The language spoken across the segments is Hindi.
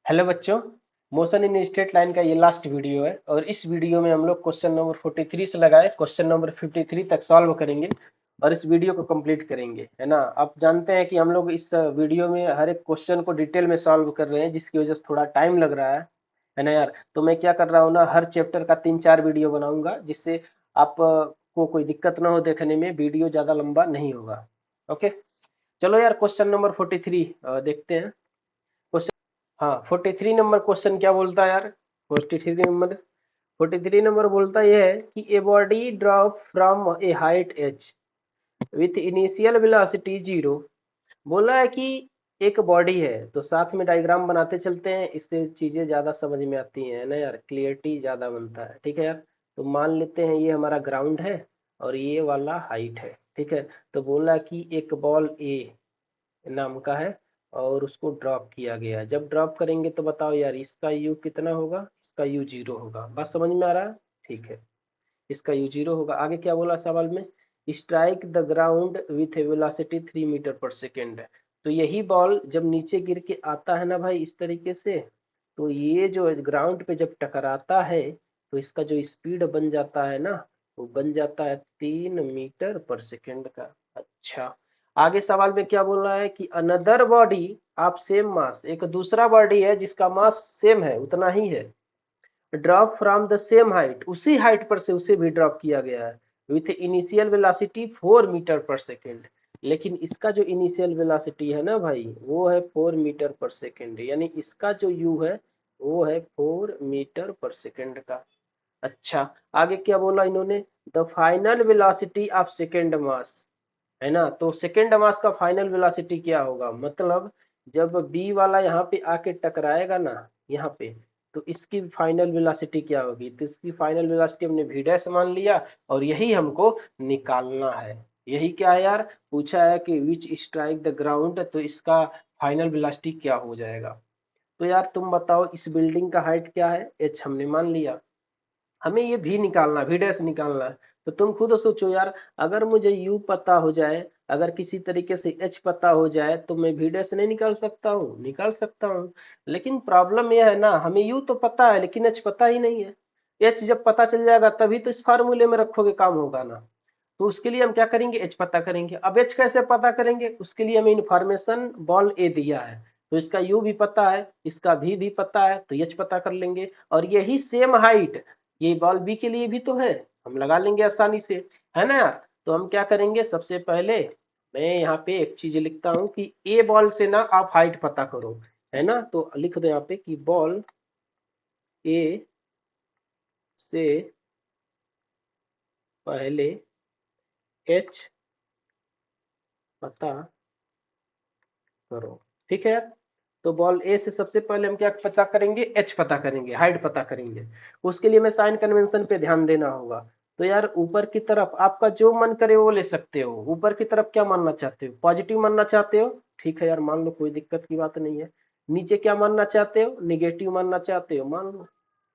हेलो बच्चों। मोशन इन स्ट्रेट लाइन का ये लास्ट वीडियो है और इस वीडियो में हम लोग क्वेश्चन नंबर 43 से लगाए क्वेश्चन नंबर 53 तक सॉल्व करेंगे और इस वीडियो को कंप्लीट करेंगे, है ना। आप जानते हैं कि हम लोग इस वीडियो में हर एक क्वेश्चन को डिटेल में सॉल्व कर रहे हैं, जिसकी वजह से थोड़ा टाइम लग रहा है ना यार। तो मैं क्या कर रहा हूँ ना, हर चैप्टर का 3-4 वीडियो बनाऊंगा, जिससे आप को कोई दिक्कत ना हो देखने में, वीडियो ज़्यादा लंबा नहीं होगा। ओके, चलो यार क्वेश्चन नंबर 43 देखते हैं। हाँ, 43 नंबर क्वेश्चन क्या बोलता है यार। 43 नंबर बोलता यह है कि a body drop from A height H with initial velocity zero. बोला है कि एक बॉडी है, तो साथ में डायग्राम बनाते चलते हैं, इससे चीजें ज्यादा समझ में आती हैं, है ना यार, क्लियरिटी ज्यादा बनता है। ठीक है यार, तो मान लेते हैं ये हमारा ग्राउंड है और ये वाला हाइट है। ठीक है, तो बोला कि एक बॉल ए नाम का है और उसको ड्रॉप किया गया है। जब ड्रॉप करेंगे तो बताओ यार, इसका यू कितना होगा, इसका यू जीरो होगा। बात समझ में आ रहा है? ठीक है, इसका यू जीरो होगा। आगे क्या बोला सवाल में, strike the ground with a velocity 3 meter per second. तो यही बॉल जब नीचे गिर के आता है ना भाई, इस तरीके से, तो ये जो ग्राउंड पे जब टकराता है तो इसका जो स्पीड बन जाता है ना, वो बन जाता है 3 मीटर पर सेकेंड का। अच्छा, आगे सवाल में क्या बोल रहा है कि another body of same mass, एक दूसरा बॉडी है जिसका मास सेम है, उतना ही है, drop from the same height, उसी हाइट पर से उसे भी ड्रॉप किया गया है, with initial velocity 4 metre per second. लेकिन इसका जो इनिशियल वेलोसिटी है ना भाई, वो है 4 मीटर पर सेकेंड, यानी इसका जो यू है वो है 4 मीटर पर सेकेंड का। अच्छा, आगे क्या बोला इन्होंने, the final velocity of second mass, है ना। तो सेकेंड मास का फाइनल वेलोसिटी क्या होगा, मतलब जब बी वाला यहाँ पे आके टकराएगा ना, यहाँ पे, तो इसकी फाइनल वेलोसिटी क्या होगी। तो इसकी फाइनल वेलोसिटी हमने वी डैश मान लिया और यही हमको निकालना है। यही क्या है यार, पूछा है कि विच स्ट्राइक द ग्राउंड, तो इसका फाइनल वेलोसिटी क्या हो जाएगा। तो यार तुम बताओ, इस बिल्डिंग का हाइट क्या है, एच हमने मान लिया, हमें ये भी निकालना, वी डैश निकालना है। तो तुम खुद सोचो यार, अगर मुझे यू पता हो जाए, अगर किसी तरीके से एच पता हो जाए, तो मैं वी डैश नहीं निकाल सकता हूँ? निकाल सकता हूँ। लेकिन प्रॉब्लम यह है ना, हमें यू तो पता है लेकिन एच पता ही नहीं है। एच जब पता चल जाएगा तभी तो इस फार्मूले में रखोगे काम होगा ना। तो उसके लिए हम क्या करेंगे, एच पता करेंगे। अब एच कैसे पता करेंगे, उसके लिए हमें इंफॉर्मेशन बॉल ए दिया है, तो इसका यू भी पता है, इसका भी पता है, तो एच पता कर लेंगे। और यही सेम हाइट ये बॉल बी के लिए भी तो है, हम लगा लेंगे आसानी से, है ना यार। तो हम क्या करेंगे, सबसे पहले मैं यहाँ पे एक चीज लिखता हूँ कि ए बॉल से ना आप हाइट पता करो, है ना। तो लिख दो यहाँ पे कि बॉल ए से पहले एच पता करो। ठीक है यार, तो बॉल ए से सबसे पहले हम क्या पता करेंगे, एच पता करेंगे, हाइट पता करेंगे। उसके लिए मैं साइन कन्वेंशन पे ध्यान देना होगा। तो यार ऊपर की तरफ आपका जो मन करे वो ले सकते हो। ऊपर की तरफ क्या मानना चाहते हो, पॉजिटिव मानना चाहते हो, ठीक है यार मान लो, कोई दिक्कत की बात नहीं है। नीचे क्या मानना चाहते हो, निगेटिव मानना चाहते हो, मान लो,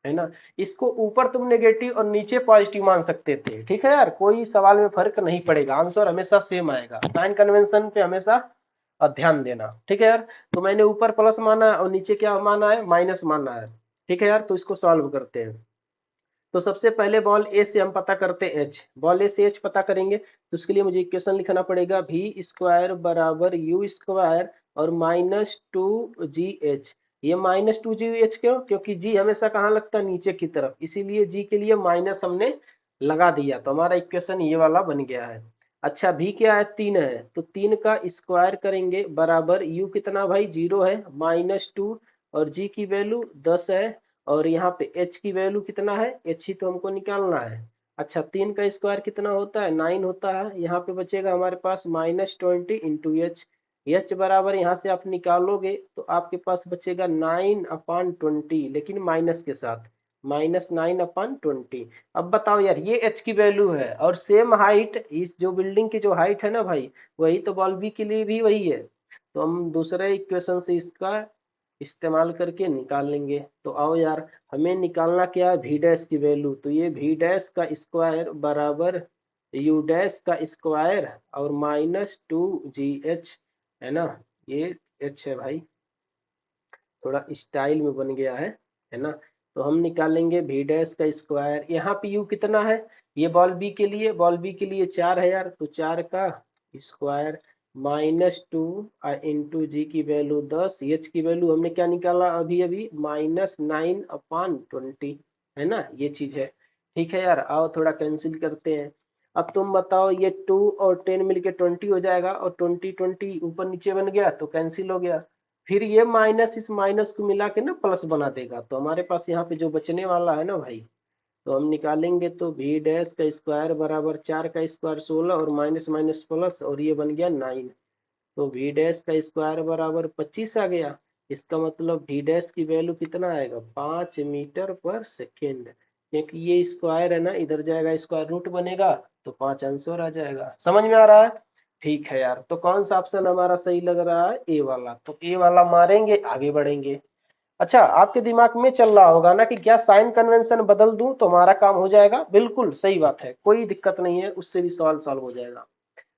है ना। इसको ऊपर तुम नेगेटिव और नीचे पॉजिटिव मान सकते थे, ठीक है यार, कोई सवाल में फर्क नहीं पड़ेगा, आंसर हमेशा सेम आएगा। साइन कन्वेंशन पे हमेशा ध्यान देना, ठीक है यार। तो मैंने ऊपर प्लस माना है और नीचे क्या माना है, माइनस माना है। ठीक है यार, तो इसको सॉल्व करते हैं। तो सबसे पहले बॉल ए से हम पता करते हैं एच, बॉल ए से एच पता करेंगे, तो उसके लिए मुझे इक्वेशन लिखना पड़ेगा, भी स्क्वायर बराबर यू स्क्वायर और -2 GH। ये -2 GH क्यों, क्योंकि जी हमेशा कहाँ लगता है, नीचे की तरफ, इसीलिए जी के लिए माइनस हमने लगा दिया, तो हमारा इक्वेशन ये वाला बन गया है। अच्छा, भी क्या है, 3 है, तो 3 का स्क्वायर करेंगे बराबर यू कितना भाई, 0 है, -2, और जी की वैल्यू 10 है, और यहाँ पे एच की वैल्यू कितना है, एच ही तो हमको निकालना है। अच्छा, 3 का स्क्वायर कितना होता है, 9 होता है। यहाँ पे बचेगा हमारे पास -20 इंटू एच। एच बराबर यहाँ से आप निकालोगे तो आपके पास बचेगा 9/20, लेकिन माइनस के साथ, -9/20। अब बताओ यार, ये एच की वैल्यू है और सेम हाइट, इस जो बिल्डिंग की जो हाइट है ना भाई, वही तो बॉल बी के लिए भी वही है। तो हम दूसरे इक्वेशन से इसका इस्तेमाल करके निकाल लेंगे। तो आओ यार, हमें निकालना क्या है, वी डैश की वैल्यू। तो ये वी डैश का स्क्वायर बराबर यू डैश का स्क्वायर और -2 GH, है ना, ये एच है भाई। थोड़ा स्टाइल में बन गया है ना। तो हम निकालेंगे v डैश का स्क्वायर, यहाँ पे u कितना है, ये बॉल बी के लिए, बॉल बी के लिए 4 है यार, तो 4 का स्क्वायर -2 इंटू जी की वैल्यू 10, एच की वैल्यू हमने क्या निकाला अभी अभी -9/20, है ना, ये चीज है। ठीक है यार, आओ थोड़ा कैंसिल करते हैं। अब तुम बताओ, ये 2 और 10 मिलके 20 हो जाएगा, और 20 20 ऊपर नीचे बन गया तो कैंसिल हो गया। फिर ये माइनस इस माइनस को मिला के ना प्लस बना देगा, तो हमारे पास यहाँ पे जो बचने वाला है ना भाई, तो हम निकालेंगे तो v डैश का स्क्वायर बराबर 4 का स्क्वायर 16 और माइनस माइनस प्लस, और ये बन गया 9। तो v डैश का स्क्वायर बराबर 25 आ गया। इसका मतलब v डैश की वैल्यू कितना आएगा, 5 मीटर पर सेकेंड, क्योंकि ये स्क्वायर है ना, इधर जाएगा स्क्वायर रूट बनेगा, तो 5 आंसर आ जाएगा। समझ में आ रहा है? ठीक है यार, तो कौन सा ऑप्शन हमारा सही लग रहा है, ए वाला, तो ए वाला मारेंगे, आगे बढ़ेंगे। अच्छा, आपके दिमाग में चल रहा होगा ना कि क्या साइन कन्वेंशन बदल दूं तो हमारा काम हो जाएगा। बिल्कुल सही बात है, कोई दिक्कत नहीं है, उससे भी सवाल सॉल्व हो जाएगा।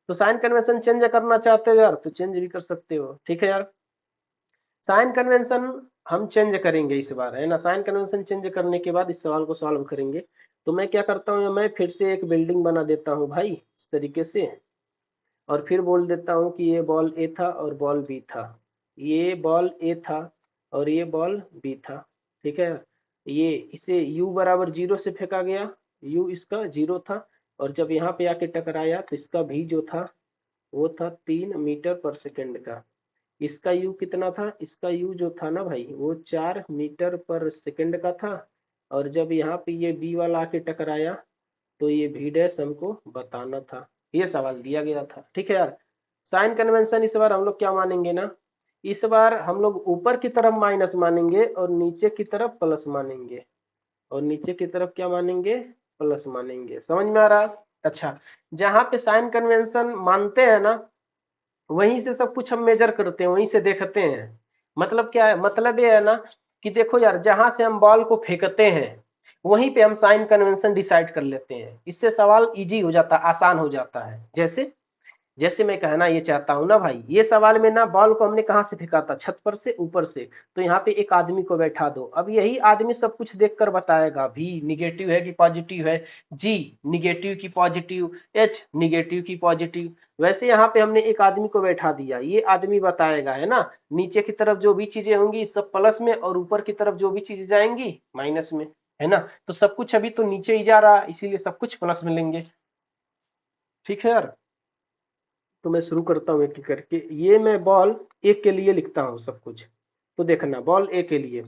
तो साइन कन्वेंशन चेंज करना चाहते हो यार, तो चेंज भी कर सकते हो। ठीक है यार, साइन कन्वेंशन हम चेंज करेंगे इस बार, है ना। साइन कन्वेंशन चेंज करने के बाद इस सवाल को सॉल्व करेंगे। तो मैं क्या करता हूँ, मैं फिर से एक बिल्डिंग बना देता हूँ भाई इस तरीके से, और फिर बोल देता हूँ कि ये बॉल ए था और बॉल बी था, ये बॉल ए था और ये बॉल बी था। ठीक है, ये इसे u बराबर 0 से फेंका गया, u इसका 0 था, और जब यहाँ पे आके टकराया तो इसका भी जो था वो था 3 मीटर पर सेकंड का। इसका u कितना था, इसका u जो था ना भाई वो 4 मीटर पर सेकंड का था, और जब यहाँ पे ये b वाला आके टकराया तो ये v डैश हमको बताना था, ये सवाल दिया गया था। ठीक है यार, साइन कन्वेंशन इस बार हम लोग क्या मानेंगे ना, इस बार हम लोग ऊपर की तरफ माइनस मानेंगे और नीचे की तरफ प्लस मानेंगे, और नीचे की तरफ क्या मानेंगे, प्लस मानेंगे। समझ में आ रहा है? अच्छा, जहां पे साइन कन्वेंशन मानते हैं ना, वहीं से सब कुछ हम मेजर करते हैं, वहीं से देखते हैं। मतलब क्या है, मतलब ये है ना कि देखो यार, जहां से हम बॉल को फेंकते हैं वहीं पे हम साइन कन्वेंशन डिसाइड कर लेते हैं, इससे सवाल इजी हो जाता है, आसान हो जाता है। जैसे जैसे मैं कहना ये चाहता हूँ ना भाई, ये सवाल में ना बॉल को हमने कहाँ से फेंका था, छत पर से, ऊपर से। तो यहाँ पे एक आदमी को बैठा दो, अब यही आदमी सब कुछ देखकर बताएगा, भी निगेटिव है कि पॉजिटिव है, जी निगेटिव की पॉजिटिव, एच निगेटिव की पॉजिटिव। वैसे यहाँ पे हमने एक आदमी को बैठा दिया, ये आदमी बताएगा, है ना, नीचे की तरफ जो भी चीजें होंगी सब प्लस में, और ऊपर की तरफ जो भी चीजें जाएंगी माइनस में, है ना। तो सब कुछ अभी तो नीचे ही जा रहा, इसीलिए सब कुछ प्लस मिलेंगे। ठीक है यार, तो मैं शुरू करता हूँ एक एक करके। ये मैं बॉल एक के लिए लिखता हूँ सब कुछ, तो देखना बॉल ए के लिए,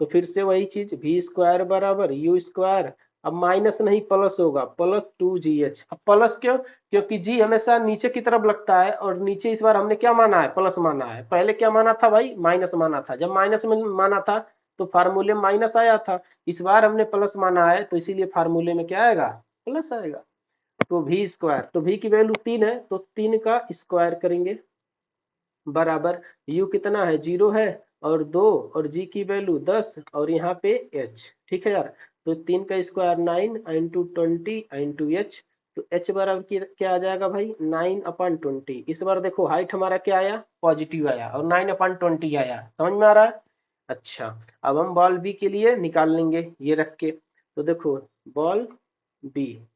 तो फिर से वही चीज v स्क्वायर बराबर u स्क्वायर, अब माइनस नहीं प्लस होगा, +2gh। अब प्लस क्यों, क्योंकि g हमेशा नीचे की तरफ लगता है, और नीचे इस बार हमने क्या माना है, प्लस माना है। पहले क्या माना था भाई, माइनस माना था, जब माइनस में माना था तो फार्मूले में माइनस आया था, इस बार हमने प्लस माना है तो इसीलिए फार्मूले में क्या आएगा, प्लस आएगा। तो v स्क्वायर, तो v की वैल्यू 3 है, तो 3 का स्क्वायर करेंगे बराबर u कितना है, 0 है, और 2, और g की वैल्यू 10, और यहाँ पे h। ठीक है यार, तो 3 का स्क्वायर 9 इंटू 20 इंटू h, तो h बराबर क्या आ जाएगा भाई, 9/20। इस बार देखो हाइट हमारा क्या आया, पॉजिटिव आया, और 9/20 आया। समझ में आ रहा है? अच्छा, अब हम बॉल बी के लिए निकाल लेंगे ये रख के, तो देखो बॉल बी,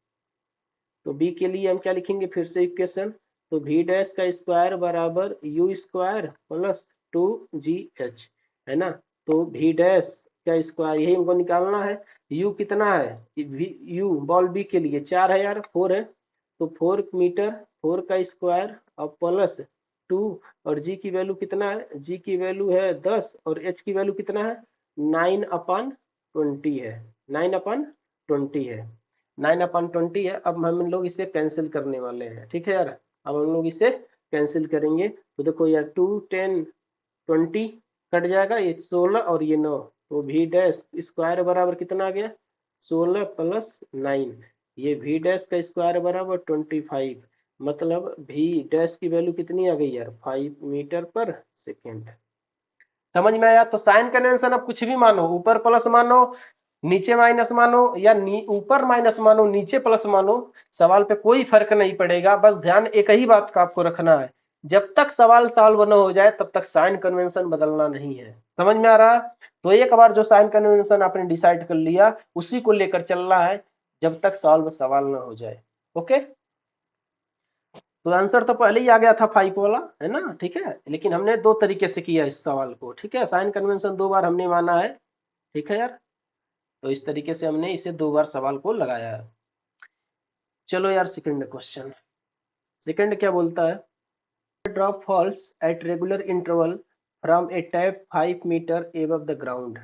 तो बी के लिए हम क्या लिखेंगे, फिर से इक्वेशन, तो v डैश का स्क्वायर बराबर u स्क्वायर प्लस 2gh, है ना। तो v डैश का स्क्वायर यही हमको निकालना है, u कितना है, u बॉल बी के लिए 4 है यार, 4 है, तो 4 मीटर, 4 का स्क्वायर और प्लस 2, और g की वैल्यू कितना है, g की वैल्यू है 10, और h की वैल्यू कितना है, 9/20 है, 9/20 है, 9/20 है। अब हम लोग इसे कैंसिल करने वाले हैं। ठीक है यार, अब हम लोग इसे कैंसिल करेंगे, तो देखो यार 2 10 20 कट जाएगा, ये 16 और ये 9, तो v डैश स्क्वायर बराबर कितना आ गया, 16 प्लस 9, ये v डैश का स्क्वायर बराबर 25, मतलब v डैश की वैल्यू कितनी आ गई यार, 5 मीटर पर सेकेंड। समझ में आया? तो साइन कन्वेंशन अब कुछ भी मानो, ऊपर प्लस मानो, नीचे माइनस मानो, या ऊपर माइनस मानो, नीचे प्लस मानो, सवाल पे कोई फर्क नहीं पड़ेगा। बस ध्यान एक ही बात का आपको रखना है, जब तक सवाल सॉल्व न हो जाए तब तक साइन कन्वेंशन बदलना नहीं है। समझ में आ रहा? तो एक बार जो साइन कन्वेंशन आपने डिसाइड कर लिया उसी को लेकर चलना है जब तक सॉल्व सवाल न हो जाए। ओके, तो आंसर तो पहले ही आ गया था 5 वाला, है ना? ठीक है, लेकिन हमने दो तरीके से किया इस सवाल को। ठीक है, साइन कन्वेंशन 2 बार हमने माना है। ठीक है यार, तो इस तरीके से हमने इसे 2 बार सवाल को लगाया है। चलो यार, सेकंड क्वेश्चन। सेकंड क्या बोलता है? Drop falls at regular interval from a tap 5 meter above the ground।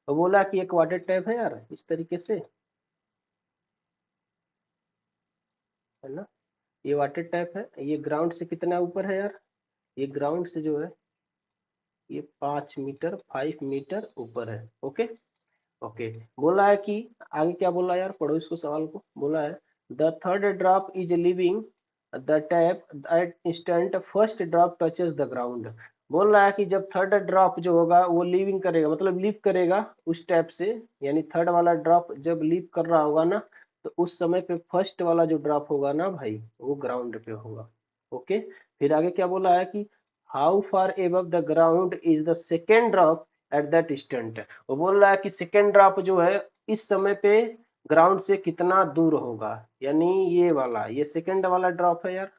तो बोला कि एक वाटर टैप है यार इस तरीके से, है ना? ये वाटर टैप है, ये ग्राउंड से कितना ऊपर है यार? ये ग्राउंड से जो है ये 5 मीटर 5 मीटर ऊपर है। ओके ओके, बोला है कि आगे क्या बोला यार, पढ़ो इसको सवाल को। बोला है the third drop is living the tap at instant first drop touches the ground. बोल रहा है कि जब थर्ड ड्रॉप जो होगा वो लीविंग करेगा, मतलब लीव करेगा उस टैप से, यानी थर्ड वाला ड्रॉप जब लीव कर रहा होगा ना, तो उस समय पे फर्स्ट वाला जो ड्रॉप होगा ना भाई वो ग्राउंड पे होगा। ओके, फिर आगे क्या बोला है कि how far above the ground is the second drop at that instant. वो बोल रहा है कि सेकेंड ड्रॉप जो है इस समय पे ग्राउंड से कितना दूर होगा, यानी ये वाला, ये सेकेंड वाला ड्रॉप है यार,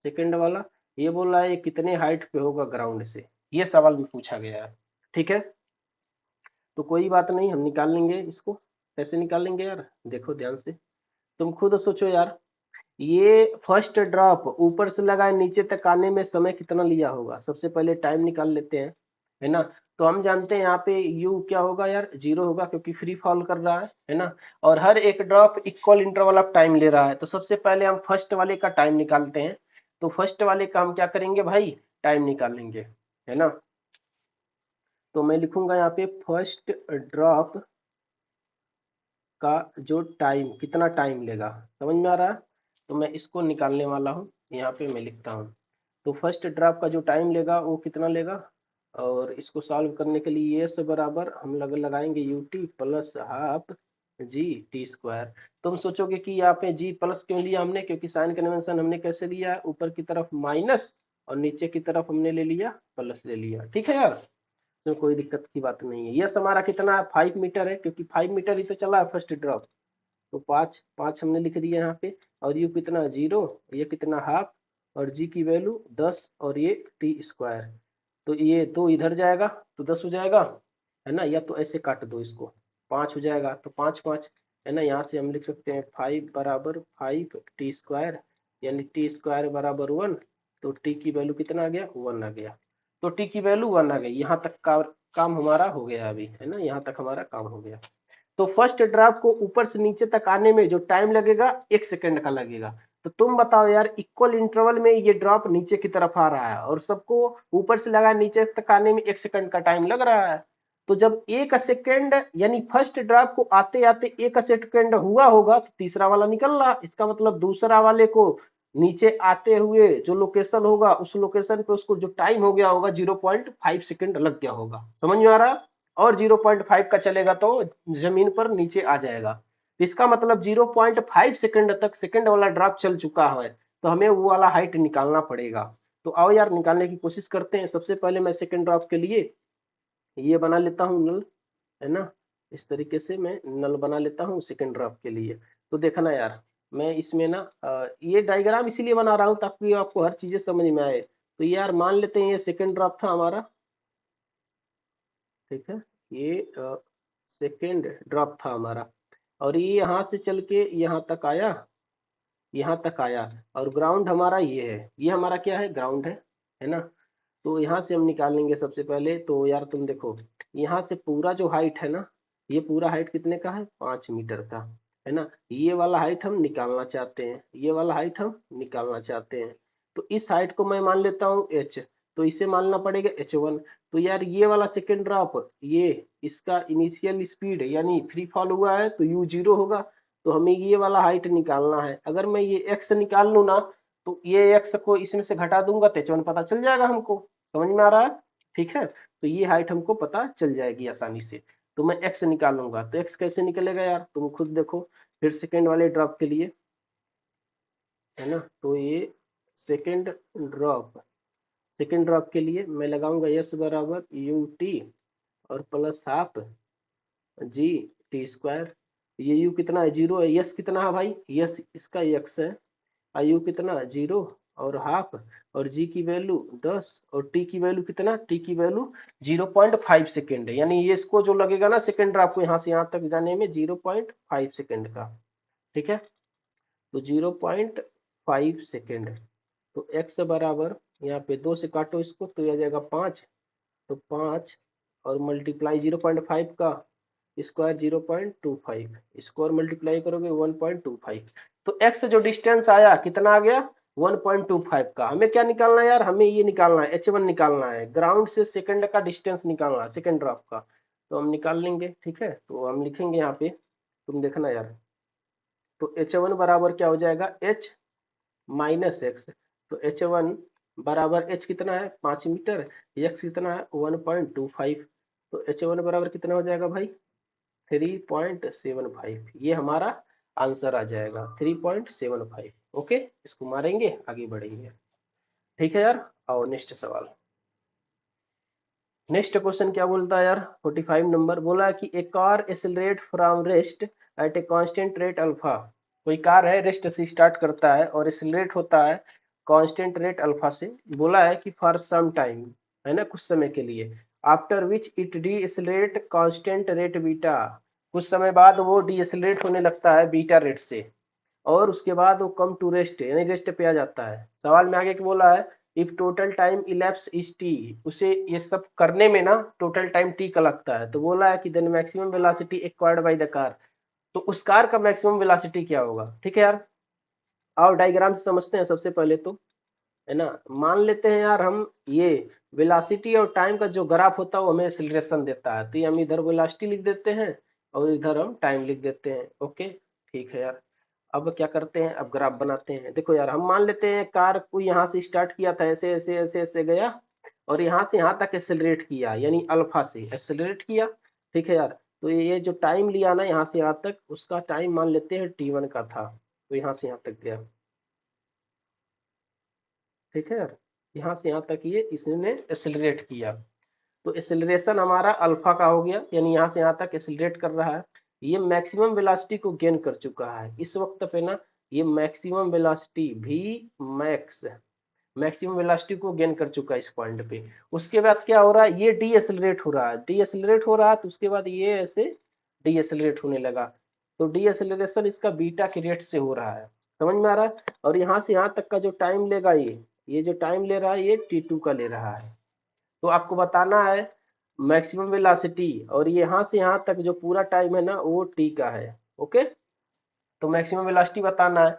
सेकेंड वाला, ये बोल रहा है ये कितने हाइट पे होगा ग्राउंड से, ये सवाल में पूछा गया है। ठीक है, तो कोई बात नहीं, हम निकाल लेंगे इसको। कैसे निकालेंगे यार, देखो ध्यान से, तुम खुद सोचो यार। ये फर्स्ट ड्रॉप ऊपर से लगा है, नीचे तक आने में समय कितना लिया होगा, सबसे पहले टाइम निकाल लेते हैं, है ना? तो हम जानते हैं यहाँ पे u क्या होगा यार, 0 होगा क्योंकि फ्री फॉल कर रहा है ना? और हर एक drop equal interval of time ले रहा है, तो सबसे पहले हम फर्स्ट वाले का टाइम निकालते हैं। तो फर्स्ट वाले का हम क्या करेंगे भाई, टाइम निकालेंगे, है ना? तो मैं लिखूंगा यहाँ पे फर्स्ट ड्रॉप का जो टाइम, कितना टाइम लेगा, समझ में आ रहा है? तो मैं इसको निकालने वाला हूँ, यहाँ पे मैं लिखता हूँ। तो फर्स्ट ड्रॉप का जो टाइम लेगा वो कितना लेगा, और इसको सॉल्व करने के लिए ये से बराबर हम लगाएंगे U T plus half G T square. तुम सोचोगे कि यहाँ पे जी प्लस क्यों लिया हमने, क्योंकि साइन कन्वेंशन हमने कैसे लिया है, ऊपर की तरफ माइनस और नीचे की तरफ हमने ले लिया प्लस ले लिया। ठीक है यार, तो कोई दिक्कत की बात नहीं है। यस हमारा कितना है, 5 मीटर है, क्योंकि 5 मीटर ही तो चला है फर्स्ट ड्रॉप। तो 5 5 हमने लिख दिया यहाँ पे, और यू कितना 0, ये कितना हाफ, और जी की वैल्यू 10, और ये टी स्क्वायर। तो ये 2 इधर जाएगा तो 10 हो जाएगा, है ना? या तो ऐसे काट दो इसको, 5 हो जाएगा तो 5 5, है ना? यहाँ से हम लिख सकते हैं 5 बराबर 5 टी स्क्वायर, यानी टी स्क्वायर बराबर 1। तो टी की वैल्यू कितना आ गया, 1 आ गया। तो टी की वैल्यू 1 आ गई, यहाँ तक का काम हमारा हो गया अभी, है ना? यहाँ तक हमारा काम हो गया। तो फर्स्ट ड्रॉप को ऊपर से नीचे तक आने में जो टाइम लगेगा 1 सेकंड का लगेगा। तो तुम बताओ यार, इक्वल इंटरवल में ये ड्रॉप नीचे की तरफ आ रहा है और सबको ऊपर से लगा नीचे तक आने में 1 सेकंड का टाइम लग रहा है। तो जब 1 सेकंड यानी फर्स्ट ड्रॉप को आते आते 1 सेकंड हुआ होगा तो तीसरा वाला निकल रहा, इसका मतलब दूसरा वाले को नीचे आते हुए जो लोकेशन होगा उस लोकेशन पे उसको जो टाइम हो गया होगा 0.5 सेकंड लग गया होगा। समझ में आ रहा? और 0.5 का चलेगा तो जमीन पर नीचे आ जाएगा। तो इसका मतलब 0.5 सेकंड तक सेकंड वाला ड्रॉप चल चुका है, तो हमें वो वाला हाइट निकालना पड़ेगा। तो आओ यार निकालने की कोशिश करते हैं। सबसे पहले मैं सेकंड ड्रॉप के लिए ये बना लेता हूँ नल, है ना? इस तरीके से मैं नल बना लेता हूँ सेकंड ड्रॉप के लिए। तो देखना यार, मैं इसमें ना ये डायग्राम इसीलिए बना रहा हूँ ताकि आपको हर चीजें समझ में आए। तो यार मान लेते हैं ये सेकंड ड्रॉप था हमारा, ठीक है? ये सेकेंड ड्रॉप था हमारा, और ये यहाँ से चल के यहाँ तक आया, यहाँ तक आया, और ग्राउंड हमारा ये है, ये हमारा क्या है, ग्राउंड है ना? तो यहाँ से हम निकालेंगे सबसे पहले। तो यार तुम देखो, यहाँ से पूरा जो हाइट है ना, ये पूरा हाइट कितने का है, 5 मीटर का, है ना? ये वाला हाइट हम निकालना चाहते हैं, ये वाला हाइट हम निकालना चाहते हैं। तो इस हाइट को मैं मान लेता हूँ h, तो इसे मानना पड़ेगा h1। तो यार ये वाला सेकेंड ड्रॉप, ये इसका इनिशियल स्पीड यानी फ्री फॉल हुआ है तो u0 होगा। तो हमें ये वाला हाइट निकालना है। अगर मैं ये x निकाल लूँ ना, तो ये x को इसमें से घटा दूंगा तो h1 पता चल जाएगा हमको। समझ में आ रहा है? ठीक है, तो ये हाइट हमको पता चल जाएगी आसानी से। तो मैं x निकालूंगा, तो x कैसे निकलेगा यार, तुम खुद देखो। फिर सेकेंड वाले ड्रॉप के लिए, है ना? तो ये सेकेंड ड्रॉप, सेकेंड ड्रॉप के लिए मैं लगाऊंगा एस बराबर यू टी और plus half G T square. ये यू कितना है, जीरो है, यस कितना है भाई, यस इसका एक्स है, और यू कितना जीरो और हाफ, और जी की वैल्यू 10 और टी की वैल्यू कितना, टी की वैल्यू 0.5 सेकेंड है, यानी ये इसको जो लगेगा ना सेकेंड ड्रॉप को यहाँ से यहाँ तक जाने में 0.5 सेकेंड का। ठीक है, तो 0.5 सेकेंड। तो x बराबर यहाँ पे 2 से काटो इसको तो आ जाएगा 5, तो 5 और मल्टीप्लाई 0.5 का स्क्वायर 0.25, स्क्वायर मल्टीप्लाई करोगे 1.25। तो x जो डिस्टेंस आया कितना आ गया 1.25 का। हमें क्या निकालना है यार, हमें ये निकालना है h1 निकालना है, ग्राउंड से सेकंड का डिस्टेंस निकालना है, सेकंड ड्रॉप का। तो हम निकाल लेंगे, ठीक है, तो हम लिखेंगे यहाँ पे, तुम देखना यार, तो h1 बराबर क्या हो जाएगा h माइनस एक्स। तो h1 बराबर h कितना है 5 मीटर, x कितना है 1.25, तो h1 बराबर कितना हो जाएगा भाई 3.75। ये हमारा आंसर आ जाएगा 3.75। ओके, इसको मारेंगे आगे बढ़ेंगे। ठीक है यार, आओ नेक्स्ट सवाल। नेक्स्ट क्वेश्चन क्या बोलता है यार, 45 नंबर बोला है कि a car accelerate from rest at a constant rate alpha. कोई कार है रेस्ट से स्टार्ट करता है और एक्सेलरेट होता है कांस्टेंट रेट अल्फा से। बोला है कि फॉर सम टाइम, है ना, कुछ समय के लिए, after which it D accelerate constant rate beta, कुछ समय बाद वो डी एक्सेलरेट होने लगता है बीटा रेट से, और उसके बाद वो कम टू रेस्ट यानी रेस्ट पे आ जाता है। सवाल में आगे क्या बोला है, if total time ellipse is T, उसे ये सब करने में ना टोटल टाइम टी का लगता है। तो बोला है कि then maximum velocity acquired by the car, तो उस कार का मैक्सिमम वेलोसिटी क्या होगा। ठीक है यार, आओ डायग्राम से समझते हैं सबसे पहले तो, है ना। मान लेते हैं यार हम ये वेलोसिटी और टाइम का जो ग्राफ होता है वो हमें एक्सीलरेशन देता है, तो ये हम इधर वेलोसिटी लिख देते हैं और इधर हम टाइम लिख देते हैं। ओके, ठीक है यार, अब क्या करते हैं, अब ग्राफ बनाते हैं। देखो यार, हम मान लेते हैं कार को यहाँ से स्टार्ट किया था, ऐसे ऐसे ऐसे ऐसे गया और यहाँ से यहाँ तक एक्सेलरेट किया, यानी अल्फा से एक्सेलरेट किया। ठीक है यार, तो ये जो टाइम लिया ना यहाँ से यहाँ तक, उसका टाइम मान लेते हैं t1 का था, तो यहाँ से यहाँ तक गया। ठीक है यार, यहाँ से यहाँ तक ये इसने एक्सेलरेट किया, तो एक्सेलरेशन हमारा अल्फा का हो गया, यानी यहाँ से यहाँ तक एक्सेलरेट कर रहा है। ये मैक्सिमम वेलोसिटी को गेन कर चुका है इस वक्त पे ना, ये मैक्सिमम वेलोसिटी भी मैक्स, मैक्सिमम वेलोसिटी को गेन कर चुका है इस पॉइंट पे। उसके बाद क्या हो रहा है, ये डी एक्सेलरेट हो रहा है, डी एक्सेलरेट हो रहा है, तो उसके बाद ये ऐसे डी एक्सेलरेट होने लगा, तो डी एक्सेलरेशन इसका बीटा के रेट से हो रहा है, समझ में आ रहा है। और यहाँ से यहाँ तक का जो टाइम लेगा ये जो टाइम ले रहा है ये t2 का ले रहा है। तो आपको बताना है मैक्सिमम वेलोसिटी, और यहाँ से यहाँ तक जो पूरा टाइम है ना वो टी का है। ओके, तो मैक्सिमम वेलोसिटी बताना है।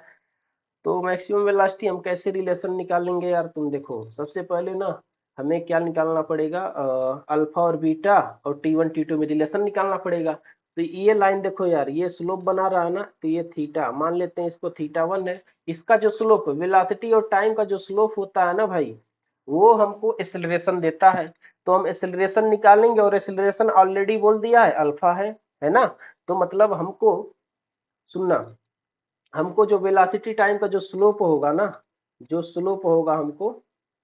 तो मैक्सिमम वेलोसिटी हम कैसे रिलेशन निकालेंगे यार, तुम देखो सबसे पहले ना हमें क्या निकालना पड़ेगा, अल्फा और बीटा और टी1 टी2 में रिलेशन निकालना पड़ेगा। तो ये लाइन देखो यार, ये स्लोप बना रहा है ना, तो ये थीटा मान लेते हैं, इसको थीटा1 है। इसका जो स्लोप वेलोसिटी और टाइम का जो स्लोप होता है ना भाई, वो हमको एक्सेलरेशन देता है। तो हम एक्सेलरेशन निकालेंगे, और एक्सेलरेशन ऑलरेडी बोल दिया है अल्फा है ना। तो मतलब हमको सुनना, हमको जो वेलोसिटी टाइम का जो स्लोप होगा ना, जो स्लोप होगा हमको,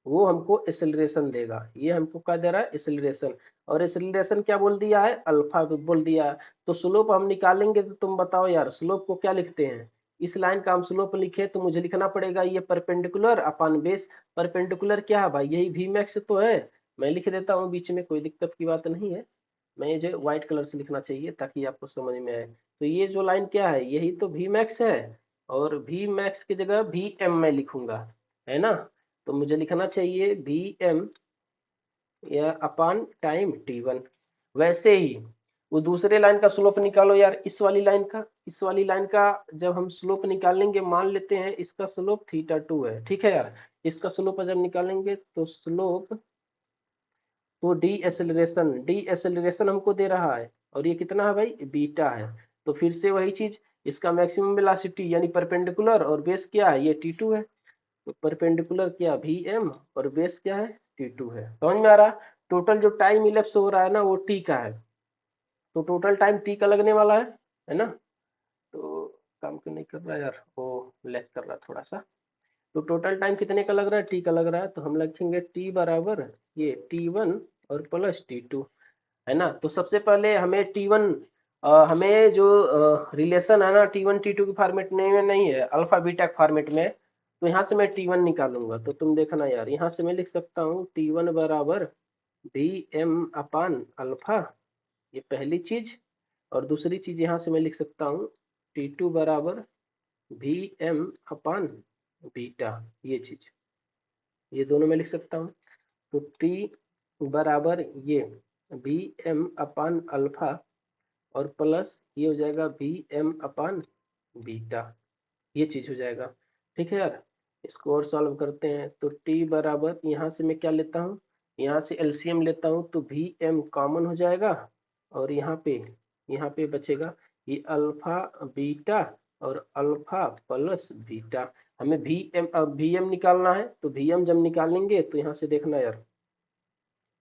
वो हमको एक्सेलरेशन देगा। ये हमको क्या दे रहा है, एक्सेलरेशन, और एक्सेलरेशन क्या बोल दिया है, अल्फा बोल दिया है। तो स्लोप हम निकालेंगे, तो तुम बताओ यार स्लोप को क्या लिखते हैं। इस लाइन का हम स्लोप लिखे तो मुझे लिखना पड़ेगा ये परपेंडिकुलर अपन बेस। परपेंडिकुलर क्या है भाई, यही वी मैक्स तो है। मैं लिख देता हूँ बीच में, कोई दिक्कत की बात नहीं है। मैं ये जो व्हाइट कलर से लिखना चाहिए ताकि आपको समझ में आए। तो ये जो लाइन क्या है, यही तो वी मैक्स है, और वी मैक्स की जगह वी एम मैं लिखूंगा, है ना। तो मुझे लिखना चाहिए वी एम या अपान टाइम टी1। वैसे ही वो दूसरे लाइन का स्लोप निकालो यार, इस वाली लाइन का, इस वाली लाइन का जब हम स्लोप निकालेंगे, मान लेते हैं इसका स्लोप थीटा2 है। ठीक है यार, इसका स्लोप जब निकालेंगे तो स्लोप, तो डी एसेलरेशन हमको दे रहा है, और ये कितना है भाई बीटा है। तो फिर से वही चीज, इसका मैक्सिमम वेलोसिटी यानी परपेंडिकुलर, और बेस क्या है ये टी2 है। तो परपेंडिकुलर क्या वी एम, और बेस क्या है टी2 है। समझ में आ रहा, टोटल जो टाइम इलेप्स हो रहा है ना वो टी का है, तो टोटल टाइम टी का लगने वाला है ना। तो काम क्यों नहीं कर रहा यार, वो लैग कर रहा थोड़ा सा। तो टोटल टाइम कितने का लग रहा है, टी का लग रहा है, तो हम लिखेंगे टी बराबर ये T1 और प्लस T2, है ना। तो सबसे पहले हमें T1, हमें जो रिलेशन है ना T1 T2 के फॉर्मेट में नहीं है, अल्फा बीटा के फॉर्मेट में, तो यहाँ से मैं T1 निकालूंगा। तो तुम देखना यार, यहाँ से मैं लिख सकता हूँ T1 बराबर Vm अपान अल्फा, ये पहली चीज। और दूसरी चीज यहाँ से मैं लिख सकता हूँ T2 बराबर Vm अपान बीटा, ये चीज, ये दोनों मैं लिख सकता हूँ। तो T बराबर ये Vm अपान अल्फा और प्लस ये हो जाएगा Vm अपान बीटा, ये चीज हो जाएगा। ठीक है यार, इसको और सॉल्व करते हैं। तो T बराबर यहाँ से मैं क्या लेता हूँ, यहाँ से एलसीएम लेता हूँ, तो Vm कॉमन हो जाएगा और यहाँ पे बचेगा ये अल्फा बीटा और अल्फा प्लस बीटा। हमें Vm निकालना है, तो Vm जब निकालेंगे तो यहाँ से देखना यार,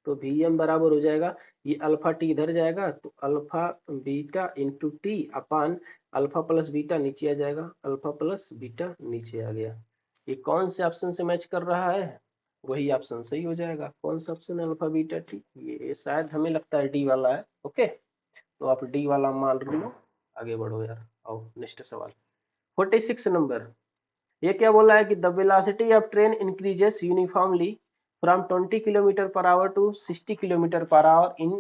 तो Vm बराबर हो जाएगा ये अल्फा टी इधर जाएगा, तो alpha beta into T upon alpha plus beta नीचे आ जाएगा, अल्फा प्लस बीटा नीचे आ गया। ये कौन से ऑप्शन से मैच कर रहा है, वही ऑप्शन सही हो जाएगा। कौन सा ऑप्शन है, अल्फा बीटा टी, ये शायद हमें लगता है डी वाला है। ओके, तो आप डी वाला मान लो, आगे बढ़ो यार। आओ नेक्स्ट सवाल 46 नंबर। ये क्या बोला है कि the velocity of train increases uniformly from 20 kilometer per hour to 60 kilometer per hour in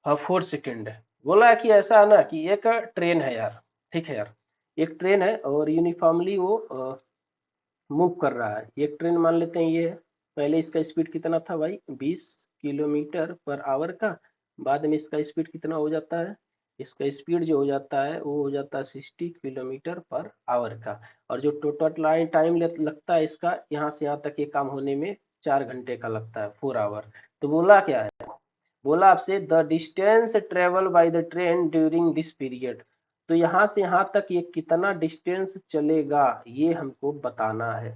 4 second. बोला है कि ऐसा है ना कि एक ट्रेन है यार, ठीक है यार, एक ट्रेन है और यूनिफॉर्मली वो मूव कर रहा है। एक ट्रेन मान लेते हैं ये है, पहले इसका स्पीड कितना था भाई 20 किलोमीटर पर आवर का, बाद में इसका स्पीड कितना हो जाता है, इसका स्पीड जो हो जाता है वो हो जाता है 60 किलोमीटर पर आवर का। और जो टोटल टाइम लगता है इसका यहाँ से यहाँ तक ये काम होने में 4 घंटे का लगता है, 4 आवर। तो बोला क्या है, बोला आपसे the distance travel by the train during this period. तो यहाँ से यहाँ तक ये कितना डिस्टेंस चलेगा ये हमको बताना है।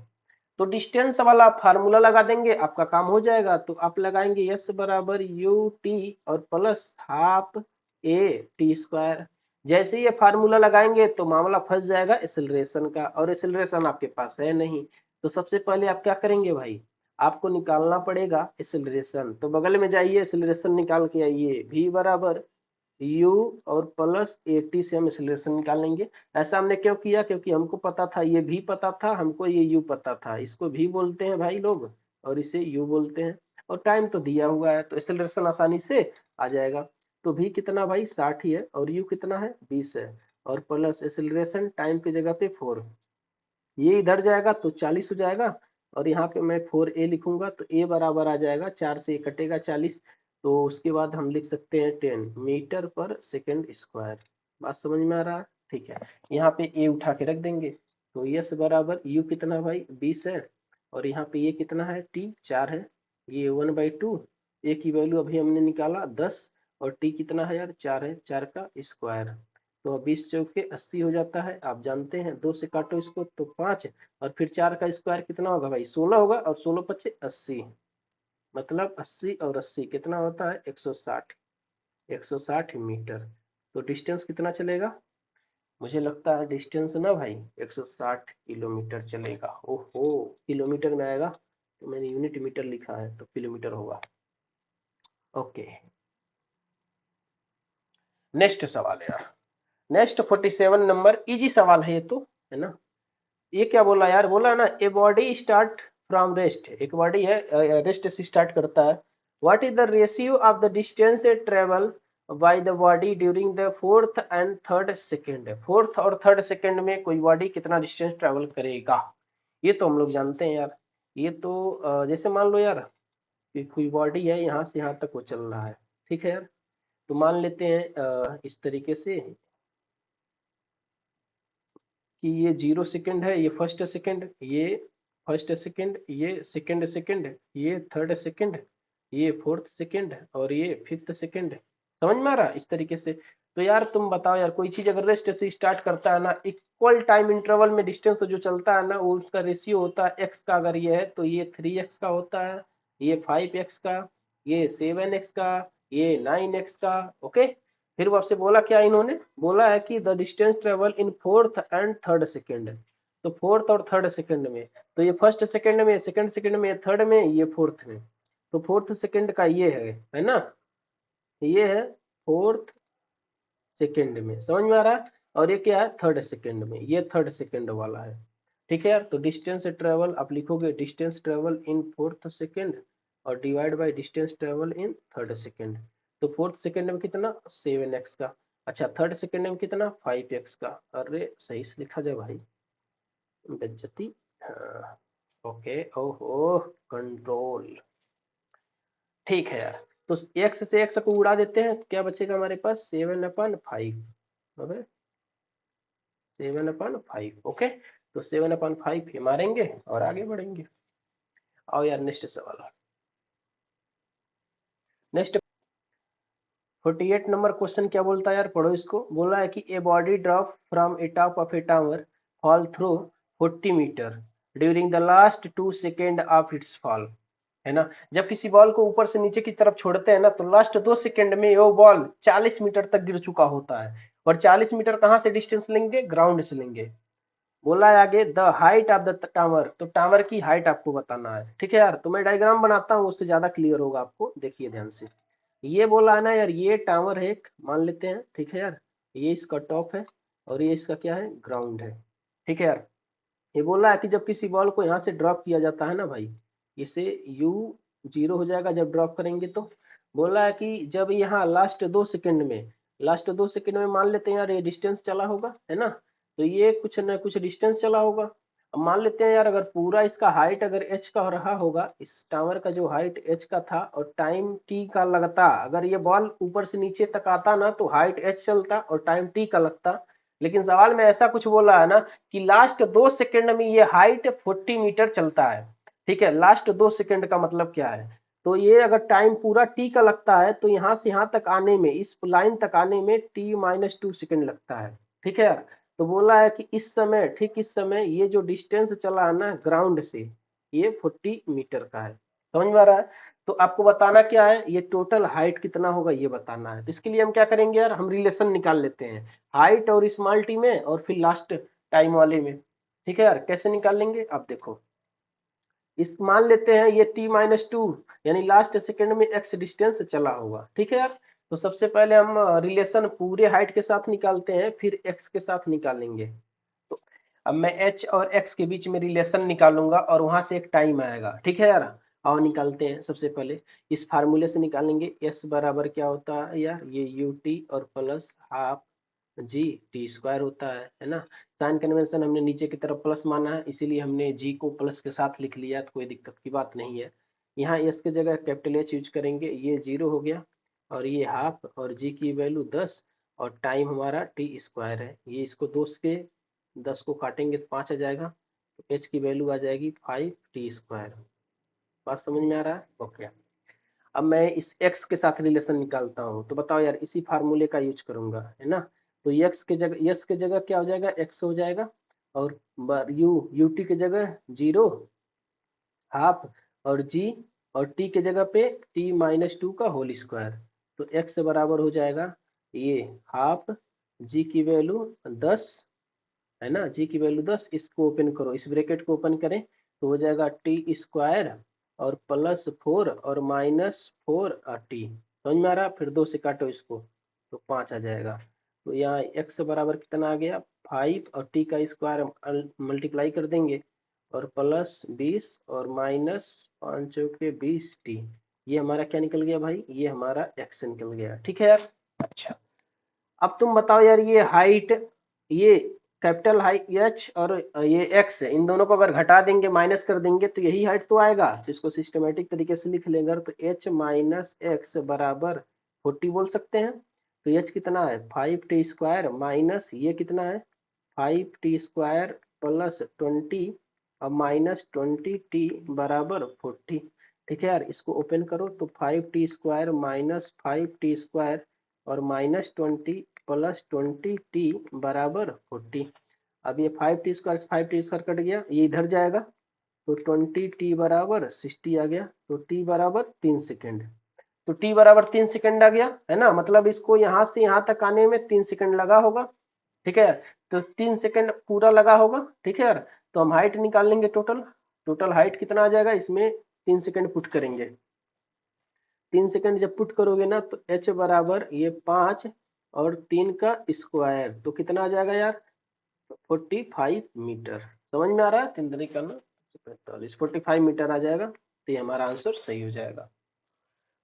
तो डिस्टेंस वाला आप फार्मूला लगा देंगे, आपका काम हो जाएगा। तो आप लगाएंगे एस बराबर यू टी और plus half A T square. जैसे ये फार्मूला लगाएंगे तो मामला फंस जाएगा एक्सेलरेशन का, और एक्सेलरेशन आपके पास है नहीं। तो सबसे पहले आप क्या करेंगे भाई, आपको निकालना पड़ेगा एक्सेलरेशन। तो बगल में जाइए, एक्सेलरेशन निकाल के आइए, v बराबर u और प्लस ए टी से हम एक्सेलरेशन निकालेंगे। ऐसा हमने क्यों किया, क्योंकि हमको पता था, ये भी पता था हमको, ये u पता था। इसको भी बोलते हैं भाई लोग और इसे u बोलते हैं, और टाइम तो दिया हुआ है तो एक्सेलरेशन आसानी से आ जाएगा। तो v कितना भाई 60 ही है और u कितना है 20 है, और प्लस एक्सेलरेशन टाइम की जगह पे 4, ये इधर जाएगा तो 40 हो जाएगा। और यहाँ पे मैं 4a लिखूंगा तो a बराबर आ जाएगा, 4 से कटेगा 40, तो उसके बाद हम लिख सकते हैं 10 मीटर पर सेकंड स्क्वायर। बात समझ में आ रहा है, ठीक है। यहाँ पे a उठा के रख देंगे, तो यस बराबर u कितना भाई 20 है, और यहाँ पे ये कितना है t 4 है, ये 1/2, a की वैल्यू अभी हमने निकाला 10, और t कितना है यार 4 है, 4 का स्क्वायर। तो 20 चौके 80 हो जाता है, आप जानते हैं, 2 से काटो इसको तो 5, और फिर 4 का स्क्वायर कितना होगा भाई 16 होगा, और 16 पचे 80, मतलब 80 और 80 कितना होता है 160, 160 मीटर। तो डिस्टेंस कितना चलेगा, मुझे लगता है डिस्टेंस ना भाई 160 किलोमीटर चलेगा। ओहो, किलोमीटर में आएगा, तो मैंने यूनिट मीटर लिखा है तो किलोमीटर होगा। ओके, नेक्स्ट सवाल है यार, नेक्स्ट 47 नंबर, इजी सवाल है ये तो, है ना। ये क्या बोला यार, बोला ना a body start from rest, एक बॉडी है रेस्ट से स्टार्ट करता है। What is the ratio of the distance travel by the body during the fourth and third second. Fourth और थर्ड सेकेंड में कोई बॉडी कितना डिस्टेंस ट्रेवल करेगा, ये तो हम लोग जानते हैं यार। ये तो जैसे मान लो यार कि कोई बॉडी है यहाँ से यहाँ तक वो चल रहा है, ठीक है यार। तो मान लेते हैं इस तरीके से कि ये 0 सेकेंड है, ये फर्स्ट सेकेंड, ये फर्स्ट सेकेंड, ये सेकेंड सेकेंड, ये थर्ड सेकेंड, ये फोर्थ सेकेंड, और ये फिफ्थ सेकेंड। समझ में आ रहा है इस तरीके से। तो यार तुम बताओ यार, कोई चीज अगर रेस्ट से स्टार्ट करता है ना, इक्वल टाइम इंटरवल में डिस्टेंस जो चलता है ना, वो उसका रेशियो होता है एक्स का। अगर ये है तो ये 3x का होता है, ये 5x का, ये 7x का, ये 9x का। ओके, फिर वो आपसे बोला क्या, इन्होंने बोला है कि the distance travel in fourth and third second. तो फोर्थ और थर्ड सेकेंड में तो ये फर्स्ट सेकंड में, सेकंड सेकंड में, थर्ड में, ये फोर्थ में। तो फोर्थ सेकंड का ये है ना, ये है फोर्थ सेकंड में, समझ में आ रहा है। और ये क्या है, थर्ड सेकंड में, ये थर्ड सेकंड वाला है। ठीक है यार, तो डिस्टेंस ट्रेवल आप लिखोगे distance travel in fourth second और divide by distance travel in third second. तो फोर्थ सेकंड में कितना, 7x का। अच्छा, थर्ड सेकंड में कितना, 5x का। अरे सही से लिखा जाए भाई, बेइज्जती। हाँ, ओके, ओहो, कंट्रोल। ठीक है यार, तो x से x को उड़ा देते हैं तो क्या बचेगा हमारे पास, 7/5। 7/5। ओके, तो 7/5 ये मारेंगे और आगे बढ़ेंगे। आओ यार नेक्स्ट सवाल। नेक्स्ट 48 नंबर क्वेश्चन क्या बोलता है यार, पढ़ो इसको। बोला है कि a body drop from a top of a tower fall through 40 meter during the last 2 second of its fall, है ना। जब किसी बॉल को ऊपर से नीचे की तरफ छोड़ते हैं ना, तो लास्ट 2 सेकेंड में वो बॉल 40 मीटर तक गिर चुका होता है। और 40 मीटर कहाँ से डिस्टेंस लेंगे, ग्राउंड से लेंगे। बोला है आगे the height of the tower, तो टावर की हाइट आपको बताना है। ठीक है यार, तो मैं डायग्राम बनाता हूँ, उससे ज्यादा क्लियर होगा आपको, देखिए ध्यान से। ये बोला है ना यार, ये टावर है एक, मान लेते हैं। ठीक है यार, ये इसका टॉप है और ये इसका क्या है, ग्राउंड है। ठीक है यार, ये बोला है कि जब किसी बॉल को यहाँ से ड्रॉप किया जाता है ना भाई, इसे u 0 हो जाएगा जब ड्रॉप करेंगे तो। बोला है कि जब यहाँ लास्ट 2 सेकंड में मान लेते हैं यार ये डिस्टेंस चला होगा, है ना। तो ये कुछ ना कुछ डिस्टेंस चला होगा। अब मान लेते हैं यार, अगर पूरा इसका हाइट अगर h का रहा होगा, इस टावर का जो हाइट h का था और टाइम t का लगता, अगर ये बॉल ऊपर से नीचे तक आता ना तो हाइट h चलता और टाइम t का लगता। लेकिन सवाल में ऐसा कुछ बोला है ना कि लास्ट 2 सेकंड में ये हाइट 40 मीटर चलता है। ठीक है, लास्ट 2 सेकंड का मतलब क्या है, तो ये अगर टाइम पूरा टी का लगता है तो यहाँ से यहाँ तक आने में, इस लाइन तक आने में t-2 सेकंड लगता है। ठीक है यार, तो बोला है कि इस समय, ठीक इस समय ये जो डिस्टेंस चला है ना ग्राउंड से, ये 40 मीटर का है। समझ में आ रहा है। तो आपको बताना क्या है, ये टोटल हाइट कितना होगा ये बताना है। तो इसके लिए हम क्या करेंगे यार, हम रिलेशन निकाल लेते हैं हाइट और स्मॉल टी में और फिर लास्ट टाइम वाले में। ठीक है यार, कैसे निकाल लेंगे आप देखो। इस मान लेते हैं ये t-2 यानी लास्ट सेकंड में x डिस्टेंस चला होगा। ठीक है यार, तो सबसे पहले हम रिलेशन पूरे हाइट के साथ निकालते हैं, फिर x के साथ निकालेंगे। तो अब मैं h और x के बीच में रिलेशन निकालूंगा और वहां से एक टाइम आएगा। ठीक है यार, और निकालते हैं। सबसे पहले इस फार्मूले से निकालेंगे, s बराबर क्या होता है यार, ये ut और plus half G T square होता है ना। साइन कन्वेंशन हमने नीचे की तरफ प्लस माना है, इसीलिए हमने जी को प्लस के साथ लिख लिया, तो कोई दिक्कत की बात नहीं है। यहाँ एस की जगह कैपिटल एच यूज करेंगे, ये 0 हो गया और ये हाफ और जी की वैल्यू 10 और टाइम हमारा टी स्क्वायर है। ये इसको 2 के 10 को काटेंगे तो 5 आ जाएगा, तो एच की वैल्यू आ जाएगी 5t²। बात समझ में आ रहा है, ओके। अब मैं इस x के साथ रिलेशन निकालता हूँ, तो बताओ यार, इसी फार्मूले का यूज करूंगा, है ना। तो x के जगह, s के जगह क्या हो जाएगा, x हो जाएगा और ut के जगह 0 हाफ और g और t के जगह पे t-2 का होल स्क्वायर। तो x बराबर हो जाएगा ये हाफ, g की वैल्यू 10, है ना, g की वैल्यू 10। इसको ओपन करो, इस ब्रैकेट को ओपन करें तो हो जाएगा t² और +4 और -4 टी। समझ में आ रहा, फिर 2 से काटो इसको तो 5 आ जाएगा। तो यहाँ x बराबर कितना आ गया, 5 और t का स्क्वायर मल्टीप्लाई कर देंगे और +20 और -5×20 टी। ये हमारा क्या निकल गया भाई, ये हमारा x निकल गया। ठीक है यार, अच्छा। अब तुम बताओ यार, ये हाइट, ये कैपिटल हाइट एच और ये एक्स है, इन दोनों को अगर घटा देंगे, माइनस कर देंगे तो यही हाइट तो आएगा। तो इसको सिस्टमेटिक तरीके से लिख लेंगे तो एच माइनस एक्स बराबर 40 बोल सकते हैं। तो एच कितना है, 5t² माइनस ये कितना है 5t² +20 और -20t बराबर 40। ठीक है यार, इसको ओपन करो तो 5t² माइनस 5t² और -20 +20t बराबर 40। अब ये 5t² से 5t² कट गया, ये इधर जाएगा तो 20t बराबर 60 आ गया। तो t बराबर 3 सेकेंड। तो t बराबर 3 सेकेंड आ गया, है ना। मतलब इसको यहाँ से यहाँ तक आने में 3 सेकेंड लगा होगा। ठीक है, तो 3 सेकेंड पूरा लगा होगा। ठीक है यार, तो हम हाइट निकाल लेंगे टोटल। टोटल हाइट कितना आ जाएगा, इसमें 3 सेकंड पुट करेंगे। 3 सेकंड जब पुट करोगे ना तो h बराबर ये 5 और 3 का स्क्वायर, तो कितना आ जाएगा यार, 45 मीटर। समझ में आ रहा है, 3 तरीका ना 45, 45 मीटर आ जाएगा। तो ये हमारा आंसर सही हो जाएगा।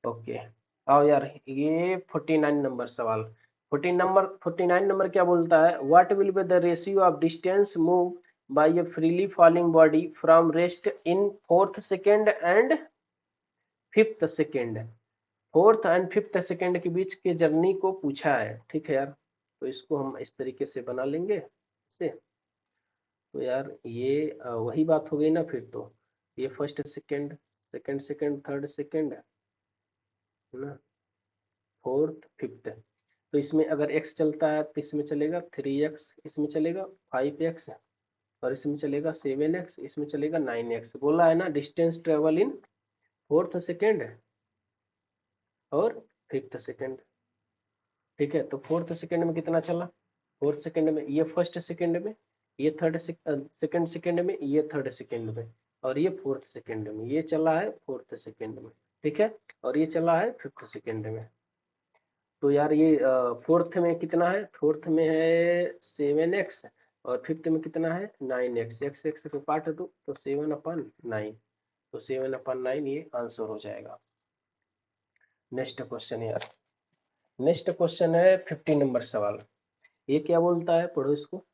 ओके, आओ यार ये 49 नंबर सवाल। 49 नंबर क्या बोलता है, what will be the ratio of distance move by A freely falling body from rest in 4th second and 5th second. 4th and 5th second के बीच के जर्नी को पूछा है, ठीक है यार। तो इसको हम इस तरीके से बना लेंगे इसे। तो यार ये वही बात हो गई ना फिर तो, ये first second, second second, third second है ना, 4th 5th। तो इसमें अगर x चलता है तो इसमें चलेगा 3x, इसमें चलेगा 5x, और इसमें चलेगा 7x, इसमें चलेगा 9x। बोला है ना डिस्टेंस ट्रेवल इन 4th सेकेंड और 5th सेकेंड। ठीक है, तो 4th सेकेंड में कितना चला, 4th सेकेंड में ये फर्स्ट सेकेंड में, ये थर्ड सेकेंड सेकेंड में, ये थर्ड सेकेंड में, और ये 4th सेकेंड में। ये चला है 4th सेकेंड में, ठीक है, और ये चला है 5th सेकेंड में। तो यार ये 4th में कितना है, 4th में है 7x, और 5th में कितना है 9x। एक्स एक्स को काट दो तो 7/9, तो 7/9 ये आंसर हो जाएगा। नेक्स्ट क्वेश्चन यार, नेक्स्ट क्वेश्चन है 50 नंबर सवाल। ये क्या बोलता है, पढ़ो इसको।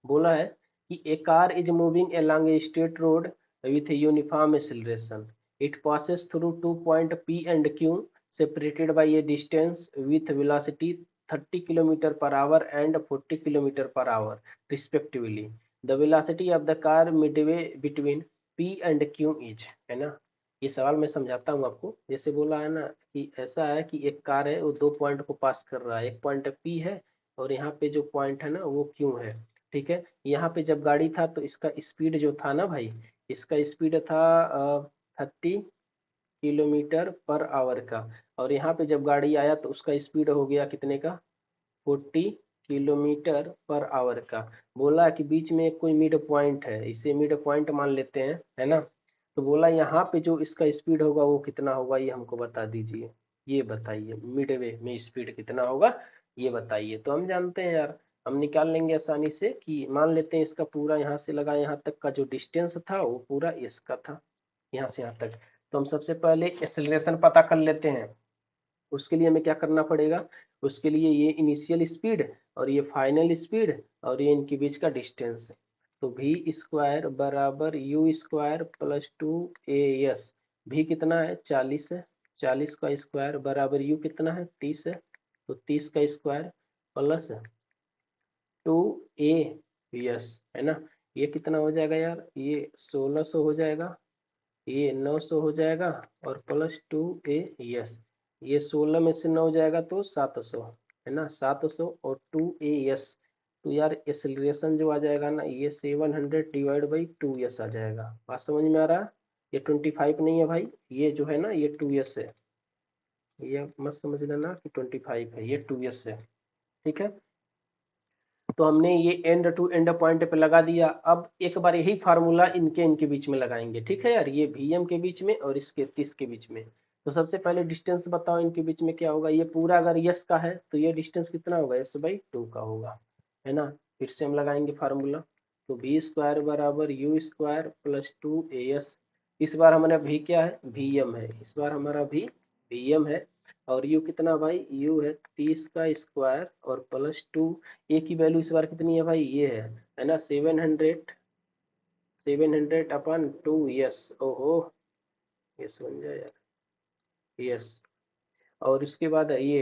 बोला है कि a car is moving along a straight road with a uniform acceleration. It passes through 2 points P and Q separated by a distance with velocity 30 km per hour and 40 km per hour respectively. The velocity of the car midway between P and Q is, है ना। ये सवाल मैं समझाता हूँ आपको। जैसे बोला है ना कि ऐसा है कि एक कार है, वो 2 पॉइंट को पास कर रहा है। एक पॉइंट P है और यहाँ पे जो पॉइंट है ना वो Q है, ठीक है। यहाँ पे जब गाड़ी था तो इसका स्पीड जो था ना भाई, इसका स्पीड था 30 किलोमीटर पर आवर का, और यहाँ पे जब गाड़ी आया तो उसका स्पीड हो गया कितने का, 40 किलोमीटर पर आवर का। बोला कि बीच में कोई मिड पॉइंट है, इसे मिड पॉइंट मान लेते हैं, है ना। तो बोला यहाँ पे जो इसका स्पीड होगा वो कितना होगा, ये हमको बता दीजिए। ये बताइए मिडवे में स्पीड कितना होगा, ये बताइए। तो हम जानते हैं यार, हम निकाल लेंगे आसानी से कि मान लेते हैं इसका पूरा यहाँ से लगा यहाँ तक का जो डिस्टेंस था वो पूरा इसका था, यहाँ से यहाँ तक। तो हम सबसे पहले एक्सेलरेशन पता कर लेते हैं। उसके लिए हमें क्या करना पड़ेगा, उसके लिए ये इनिशियल स्पीड और ये फाइनल स्पीड और ये इनके बीच का डिस्टेंस। तो v स्क्वायर बराबर u square plus 2as। v कितना है 40 है, 40 का स्क्वायर बराबर u कितना है 30 है, तो 30 का स्क्वायर प्लस 2as, है ना। ये कितना हो जाएगा यार, ये 1600 हो जाएगा, ये 900 हो जाएगा, और प्लस 2as। ये 16 में से 9 जाएगा तो 700, है ना, 700 और 2as। तो यार एक्सेलरेशन जो आ जाएगा ना, ये 700 डिवाइड बाई 2s आ जाएगा। बात समझ में आ रहा है। ये 25 नहीं है भाई, ये जो है ना ये 2s है। ये मत समझ लेना कि 25 है, ये 2s है, ठीक है। तो हमने ये एंड टू एंड पॉइंट पे लगा दिया। अब एक बार यही फार्मूला इनके इनके बीच में लगाएंगे, ठीक है यार। ये vm के बीच में और इसके 30 के बीच में। तो सबसे पहले डिस्टेंस बताओ इनके बीच में क्या होगा। ये पूरा अगर यस का है तो ये डिस्टेंस कितना होगा, s/2 का होगा, है ना। फिर से हम लगाएंगे फार्मूला। तो v स्क्वायर बराबर u स्क्वायर प्लस 2as। इस बार हमारा v क्या है, vm है। इस बार हमारा v vm है। और u कितना भाई, u है 30 का स्क्वायर और प्लस 2। ए की वैल्यू इस बार कितनी है भाई, ये है ना 700 अपन 2। यस, ओहो, यस बन जाए यार, यस। और उसके बाद ये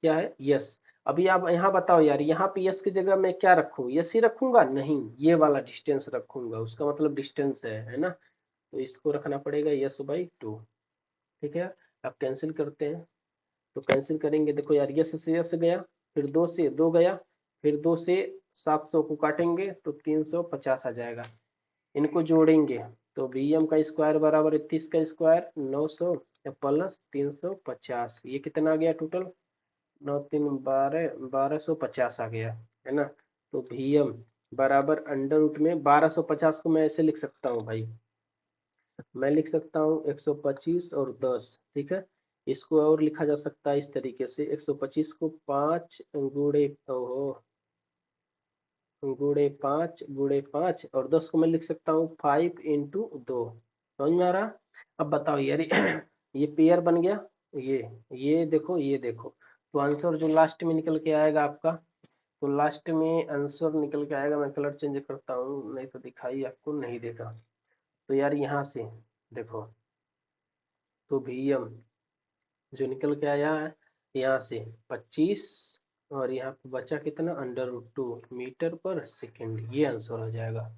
क्या है, यस। अभी आप यहाँ बताओ यार, यहाँ पे यस की जगह मैं क्या रखूँ, यस ही रखूंगा, नहीं ये वाला डिस्टेंस रखूंगा, उसका मतलब डिस्टेंस है ना। तो इसको रखना पड़ेगा s/2, ठीक है। अब कैंसिल करते हैं। तो कैंसिल करेंगे, देखो यार यस से यस गया, फिर 2 से 2 गया, फिर 2 से 700 को काटेंगे तो 350 आ जाएगा। इनको जोड़ेंगे तो vm का स्क्वायर बराबर 31 का स्क्वायर 900 प्लस 350, ये कितना आ गया टोटल, 9×3 = 1250 आ गया, है ना। तो vm बराबर अंडर रूट में 1250 को मैं ऐसे लिख सकता हूँ भाई, मैं लिख सकता हूँ 125 और 10, ठीक है। इसको और लिखा जा सकता है इस तरीके से, 125 को 5 गुणे, ओहो, गुणे 5 गुणे 5, और 10 को मैं लिख सकता हूँ 5 इंटू 2। समझ में आ रहा? अब बताओ यार ये पेयर बन गया, ये देखो, ये देखो। तो आंसर जो लास्ट में निकल के आएगा आपका, तो लास्ट में आंसर निकल के आएगा, मैं कलर चेंज करता हूँ नहीं तो दिखाई आपको नहीं देगा। तो यार यहाँ से देखो, तो Vm जो निकल के आया है यहाँ से 25, और यहाँ पे बचा कितना, √2 मीटर पर सेकेंड, ये आंसर हो जाएगा।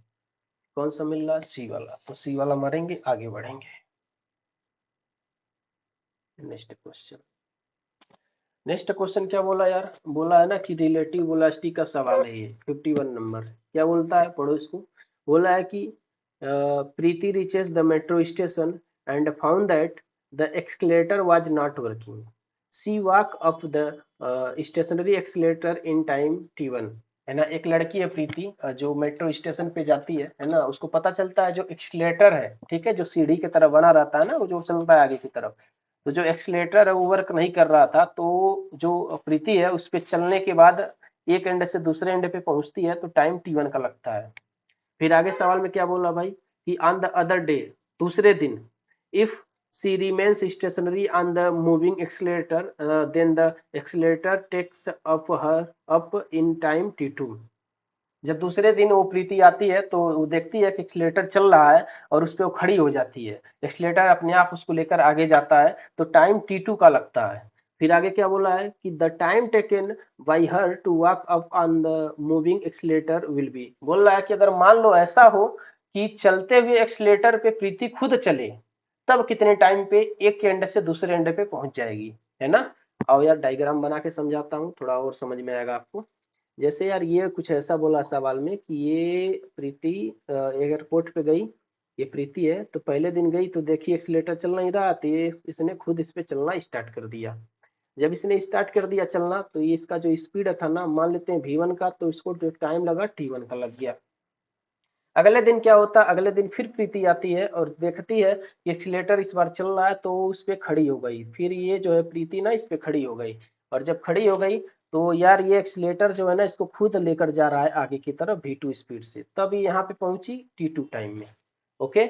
कौन सा मिल रहा है? सी वाला। तो सी वाला मारेंगे, आगे बढ़ेंगे। नेक्स्ट क्वेश्चन, नेक्स्ट क्वेश्चन क्या बोला यार, बोला है ना कि रिलेटिव वेलोसिटी का सवाल है ये, 51 नंबर। क्या बोलता है, पढ़ो इसको। बोला है कि Preeti reaches the metro station and found that the escalator was not working, she walk up the stationary escalator in time t1। है ना, एक लड़की है प्रीति, जो मेट्रो स्टेशन पे जाती है ना, उसको पता चलता है जो एक्सलेटर है, ठीक है, जो सीढ़ी की तरह बना रहता है ना, वो जो चलता है आगे की तरफ, तो जो एक्सीलेटर है वो वर्क नहीं कर रहा था, तो जो प्रीति है उस पे चलने के बाद एक एंड से दूसरे एंड पे पहुंचती है, तो टाइम t1 का लगता है। फिर आगे सवाल में क्या बोला भाई, कि ऑन द अदर डे, दूसरे दिन, if she remains stationary on the moving accelerator, then the accelerator takes up her up in time t2। जब दूसरे दिन वो प्रीति आती है तो वो देखती है कि एक्सीलेटर चल रहा है, और उस पर वो खड़ी हो जाती है, एक्सीलेटर अपने आप उसको लेकर आगे जाता है, तो टाइम t2 का लगता है। फिर आगे क्या बोला है कि the time taken by her to walk up on the moving accelerator will be. बोल रहा है कि अगर मान लो ऐसा हो कि चलते हुए एक्सीलेटर पे प्रीति खुद चले, तब कितने टाइम पे एक एंड से दूसरे एंड पे पहुंच जाएगी, है ना। और यार डायग्राम बना के समझाता हूँ, थोड़ा और समझ में आएगा आपको। जैसे यार ये कुछ ऐसा बोला सवाल में कि ये प्रीति एयरपोर्ट पे गई, ये प्रीति है, तो पहले दिन गई तो देखी एक्सीलेटर चल नहीं रहा, तो ये इसने खुद इस पे चलना स्टार्ट कर दिया। जब इसने स्टार्ट कर दिया चलना, तो ये इसका जो स्पीड था ना, मान लेते हैं v1 का, तो इसको जो टाइम लगा t1 का लग गया। अगले दिन क्या होता, अगले दिन फिर प्रीति आती है और देखती है कि एक्सीलेटर इस बार चल रहा है, तो उस पे खड़ी हो गई। फिर ये जो है प्रीति ना इस पे खड़ी हो गई, और जब खड़ी हो गई तो यार ये एक्सीलेटर जो है ना, इसको खुद लेकर जा रहा है आगे की तरफ v2 स्पीड से, तब ये यहाँ पे पहुंची t2 टाइम में। ओके।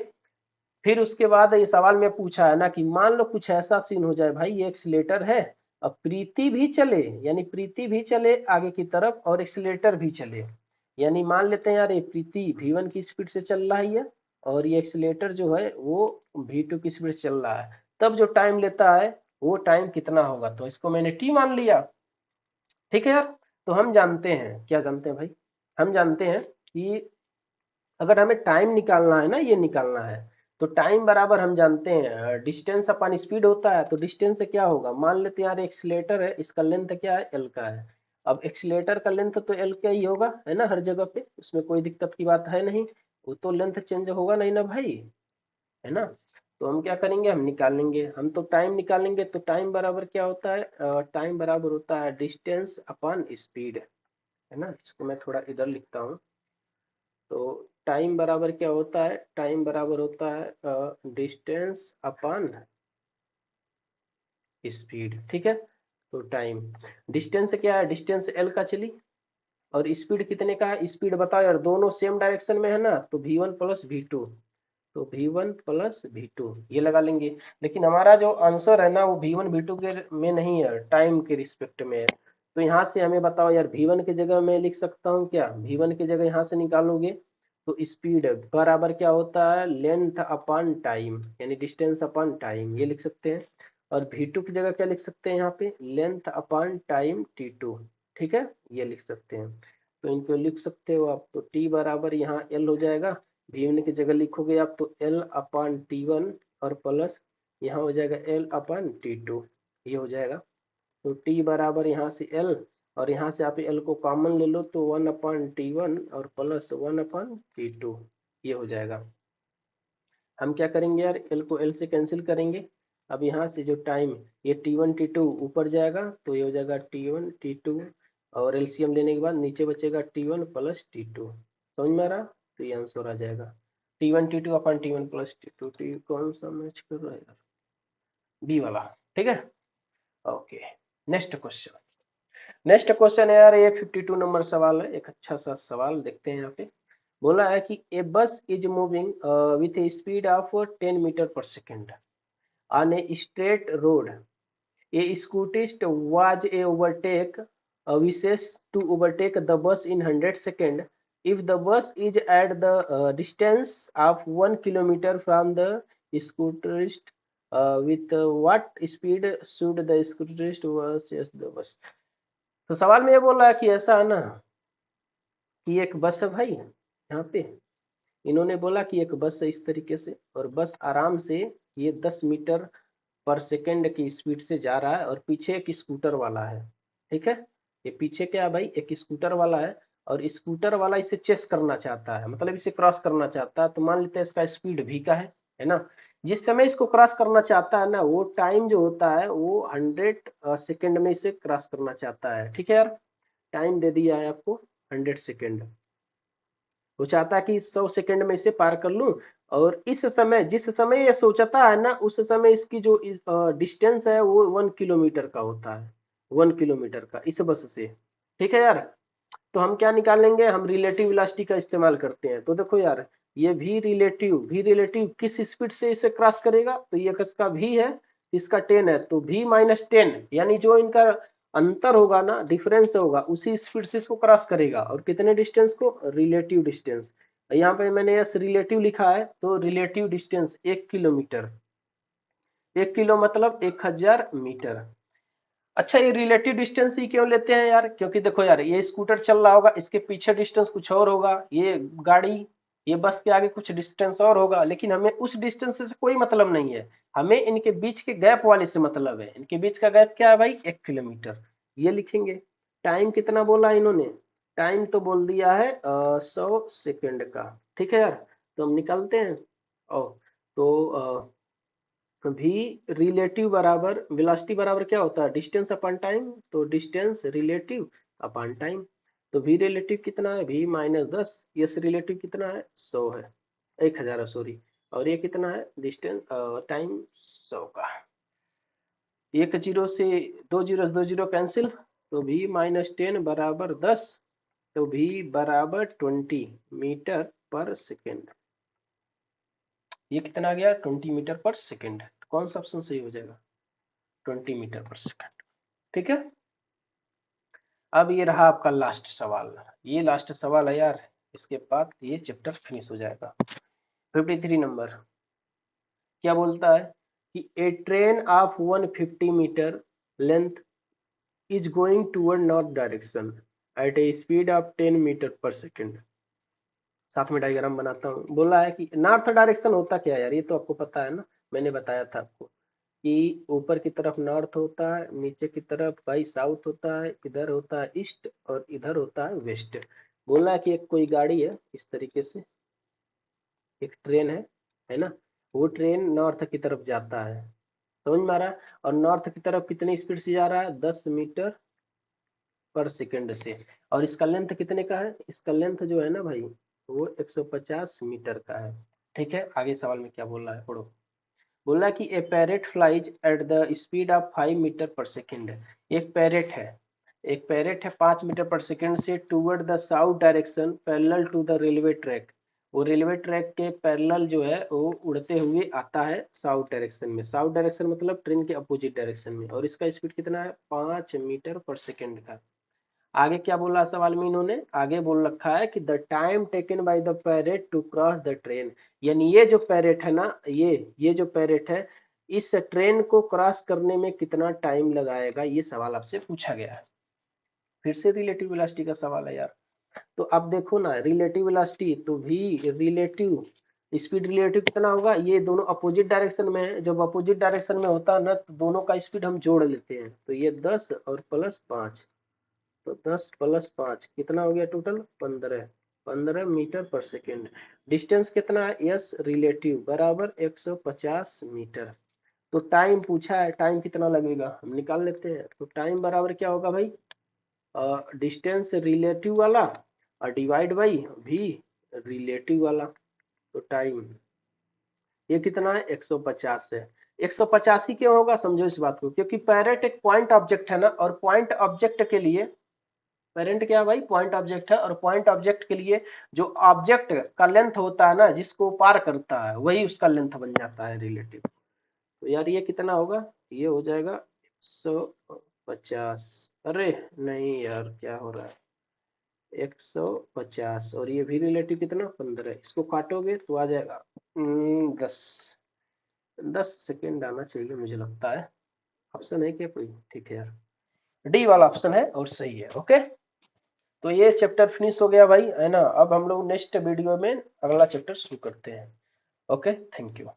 फिर उसके बाद ये सवाल में पूछा है ना कि मान लो कुछ ऐसा सीन हो जाए भाई, ये एक्सीलेटर है, अब प्रीति भी चले, यानी प्रीति भी चले आगे की तरफ और एक्सीलेटर भी चले, यानी मान लेते हैं यार ये प्रीति v1 की स्पीड से चल रहा है, और ये एक्सीलेटर जो है वो v2 की स्पीड से चल रहा है, तब जो टाइम लेता है वो टाइम कितना होगा, तो इसको मैंने t मान लिया। ठीक है यार। तो हम जानते हैं, क्या जानते हैं भाई, हम जानते हैं कि अगर हमें टाइम निकालना है ना, ये निकालना है, तो टाइम बराबर हम जानते हैं डिस्टेंस अपॉन स्पीड होता है। तो डिस्टेंस से क्या होगा, मान लेते हैं यार एक्सीलेटर है, इसका लेंथ क्या है, एल का है। अब एक्सीलेटर का लेंथ तो एल का ही होगा, है ना, हर जगह पे, उसमें कोई दिक्कत की बात है नहीं, वो तो लेंथ चेंज होगा नहीं ना भाई, है ना। तो हम क्या करेंगे, हम निकालेंगे, हम तो टाइम निकालेंगे, तो टाइम बराबर क्या होता है, टाइम बराबर होता है डिस्टेंस अपॉन स्पीड, है ना। इसको मैं थोड़ा इधर लिखता हूँ। तो टाइम बराबर क्या होता है, टाइम बराबर होता है डिस्टेंस अपॉन स्पीड, ठीक है। तो टाइम, डिस्टेंस क्या है, डिस्टेंस एल का चली, और स्पीड कितने का है, स्पीड बताओ यार, दोनों सेम डायरेक्शन में है ना, तो v1 प्लस v2, तो v1 प्लस v2 ये लगा लेंगे। लेकिन हमारा जो आंसर है ना, वो v1 v2 के में नहीं है, टाइम के रिस्पेक्ट में है। तो यहाँ से हमें बताओ यार, v1 की जगह मैं लिख सकता हूँ क्या, v1 की जगह यहाँ से निकालोगे तो स्पीड बराबर क्या होता है, लेंथ अपॉन टाइम, यानी डिस्टेंस अपॉन टाइम, ये लिख सकते हैं। और v2 की जगह क्या लिख सकते हैं, यहाँ पे लेंथ अपॉन टाइम t2, ठीक है, ये लिख सकते हैं। तो इनको लिख सकते हो आप, तो t बराबर यहाँ l हो जाएगा, v1 की जगह लिखोगे आप तो l अपॉन t1, और प्लस यहाँ हो जाएगा l अपॉन t2, ये हो जाएगा। तो t बराबर यहाँ से l, और यहाँ से आप l को कॉमन ले लो, तो 1 अपॉन t1 और प्लस 1 अपॉन t2, ये हो जाएगा। हम क्या करेंगे यार, l को l से कैंसिल करेंगे। अब यहाँ से जो टाइम, ये t1 t2 ऊपर जाएगा, तो ये हो जाएगा t1 t2, और एलसीएम लेने के बाद नीचे बचेगा t1 प्लस t2। समझ में आ रहा, तो ये आंसर आ जाएगा। T1 T2 अपन T1 प्लस T2 T कौन सा मैच कर रहा है यार, बी वाला, ठीक है। Okay, next question. Next question है यार, ये 52 नंबर सवाल है, एक अच्छा सा सवाल देखते हैं यहाँ पे। बोला है कि a bus is moving with a speed of 10 metre per second on a straight road. A scooterist was a overtake wishes to overtake the bus in 100 seconds. If the bus is at the distance of 1 kilometer from the scooterist, with what speed should the scooterist was chase the bus? तो सवाल में ये बोल रहा है कि ऐसा है ना कि एक बस है भाई, यहाँ पे इन्होंने बोला कि एक बस है इस तरीके से, और बस आराम से ये 10 मीटर पर सेकंड की स्पीड से जा रहा है, और पीछे एक स्कूटर वाला है, ठीक है। ये पीछे क्या है भाई, एक स्कूटर वाला है, और स्कूटर वाला इसे चेस करना चाहता है, मतलब इसे क्रॉस करना चाहता है। तो मान लेते हैं इसका स्पीड v का है ना। जिस समय इसको क्रॉस करना चाहता है ना, वो टाइम जो होता है वो 100 सेकेंड में इसे क्रॉस करना चाहता है, ठीक है यार। टाइम दे दिया है आपको 100 सेकेंड। वो चाहता है कि 100 सेकंड में इसे पार कर लूं, और इस समय जिस समय ये सोचता है ना, उस समय इसकी जो डिस्टेंस है वो 1 किलोमीटर का होता है, 1 किलोमीटर का इस बस से, ठीक है यार। तो हम क्या निकालेंगे, हम रिलेटिव वेलोसिटी का इस्तेमाल करते हैं। तो देखो यार, ये भी रिलेटिव किस स्पीड से इसे क्रॉस करेगा, तो ये इसका भी है, इसका 10 है, तो v माइनस 10, यानी जो इनका अंतर होगा ना, डिफरेंस होगा, उसी स्पीड से इसको क्रॉस करेगा। और कितने डिस्टेंस को, रिलेटिव डिस्टेंस। यहाँ पे मैंने यस रिलेटिव लिखा है, तो रिलेटिव डिस्टेंस 1 किलोमीटर, 1 किलो मतलब 1000 मीटर। अच्छा, ये रिलेटिव डिस्टेंस ही क्यों लेते हैं यार, क्योंकि देखो यार, ये स्कूटर चल रहा होगा, इसके पीछे डिस्टेंस कुछ और होगा, ये गाड़ी, ये बस के आगे कुछ डिस्टेंस और होगा, लेकिन हमें उस डिस्टेंस से कोई मतलब नहीं है। हमें इनके बीच के गैप वाले से मतलब है। इनके बीच का गैप क्या है भाई, 1 किलोमीटर। ये लिखेंगे। टाइम कितना बोला इन्होंने, टाइम तो बोल दिया है 100 सेकेंड का, ठीक है यार। तो हम निकालते हैं। ओ, तो भी रिलेटिव बराबर वेलोसिटी बराबर क्या होता है, डिस्टेंस अपॉन टाइम। तो डिस्टेंस रिलेटिव अपॉन टाइम। तो भी रिलेटिव कितना है, भी माइनस 10, यस रिलेटिव कितना है 100 है, 1000 सॉरी। और ये कितना है डिस्टेंस, टाइम 100 का। एक जीरो से दो जीरो कैंसिल, तो भी माइनस 10 बराबर 10, तो भी बराबर 20 मीटर पर सेकेंड। ये कितना आ गया, 20 मीटर पर सेकेंड। कौन सा ऑप्शन सही हो जाएगा, 20 मीटर पर सेकेंड, ठीक है। अब ये रहा आपका लास्ट सवाल, ये लास्ट सवाल है यार, इसके बाद ये चैप्टर फिनिश हो जाएगा। 53 नंबर क्या बोलता है कि a train of 150 metre length is going toward north direction at a speed of 10 metre per second. साथ में डायग्राम बनाता हूँ। बोला है कि नॉर्थ डायरेक्शन होता क्या है यार, ये तो आपको पता है ना, मैंने बताया था आपको कि ऊपर की तरफ नॉर्थ होता है, नीचे की तरफ भाई साउथ होता है, इधर होता है ईस्ट, और इधर होता है वेस्ट। बोला है कि एक कोई गाड़ी है इस तरीके से, एक ट्रेन है ना। वो ट्रेन नॉर्थ की तरफ जाता है, समझ में आ रहा है। और नॉर्थ की तरफ कितनी स्पीड से जा रहा है, 10 मीटर पर सेकंड से। और इसका लेंथ कितने का है, इसका लेंथ जो है ना भाई, वो 150 मीटर का है, ठीक है। आगे सवाल में क्या बोल रहा है पढ़ो। बोला कि a parrot flies at the speed of 5 metre per second. एक पैरेट है, एक पैरेट है 5 मीटर पर सेकेंड से toward the south direction parallel to the railway track. वो रेलवे ट्रैक के पैरेलल जो है वो उड़ते हुए आता है साउथ डायरेक्शन में। साउथ डायरेक्शन मतलब ट्रेन के अपोजिट डायरेक्शन में। और इसका स्पीड कितना है, 5 मीटर पर सेकेंड का। आगे क्या बोला सवाल में इन्होंने, आगे बोल रखा है कि the time taken by the parrot to cross the train. यानी ये जो पैरेट है ना, ये जो पैरेट है, इस ट्रेन को क्रॉस करने में कितना टाइम लगाएगा, ये सवाल आपसे पूछा गया है। फिर से रिलेटिव वेलोसिटी का सवाल है यार। तो अब देखो ना, रिलेटिव वेलोसिटी तो भी रिलेटिव स्पीड, रिलेटिव कितना होगा, ये दोनों अपोजिट डायरेक्शन में है। जब अपोजिट डायरेक्शन में होता है ना, तो दोनों का स्पीड हम जोड़ लेते हैं। तो ये 10 और प्लस 5, तो 10 प्लस 5 कितना हो गया total, 15, 15 metre per second. Distance कितना है, यस रिलेटिव बराबर 150 मीटर। तो टाइम पूछा है, टाइम कितना लगेगा हम निकाल लेते हैं। तो टाइम बराबर क्या होगा भाई, डिस्टेंस रिलेटिव वाला और डिवाइड बाई भी रिलेटिव वाला। तो टाइम ये कितना है 150 है। 185 क्यों होगा, समझो इस बात को, क्योंकि पैरेट एक पॉइंट ऑब्जेक्ट है ना, और पॉइंट ऑब्जेक्ट के लिए पेरेंट क्या है भाई, पॉइंट ऑब्जेक्ट है, और पॉइंट ऑब्जेक्ट के लिए जो ऑब्जेक्ट का लेंथ होता है ना, जिसको पार करता है, वही उसका लेंथ बन जाता है रिलेटिव। तो यार ये कितना होगा, ये हो जाएगा 150। अरे नहीं यार क्या हो रहा है, 150 और ये भी रिलेटिव कितना 15, इसको काटोगे तो आ जाएगा 10। 10 सेकेंड आना चाहिए मुझे लगता है। ऑप्शन है क्या कोई, ठीक है यार, डी वाला ऑप्शन है और सही है। ओके, तो ये चैप्टर फिनिश हो गया भाई, है ना। अब हम लोग नेक्स्ट वीडियो में अगला चैप्टर शुरू करते हैं। Okay, thank you.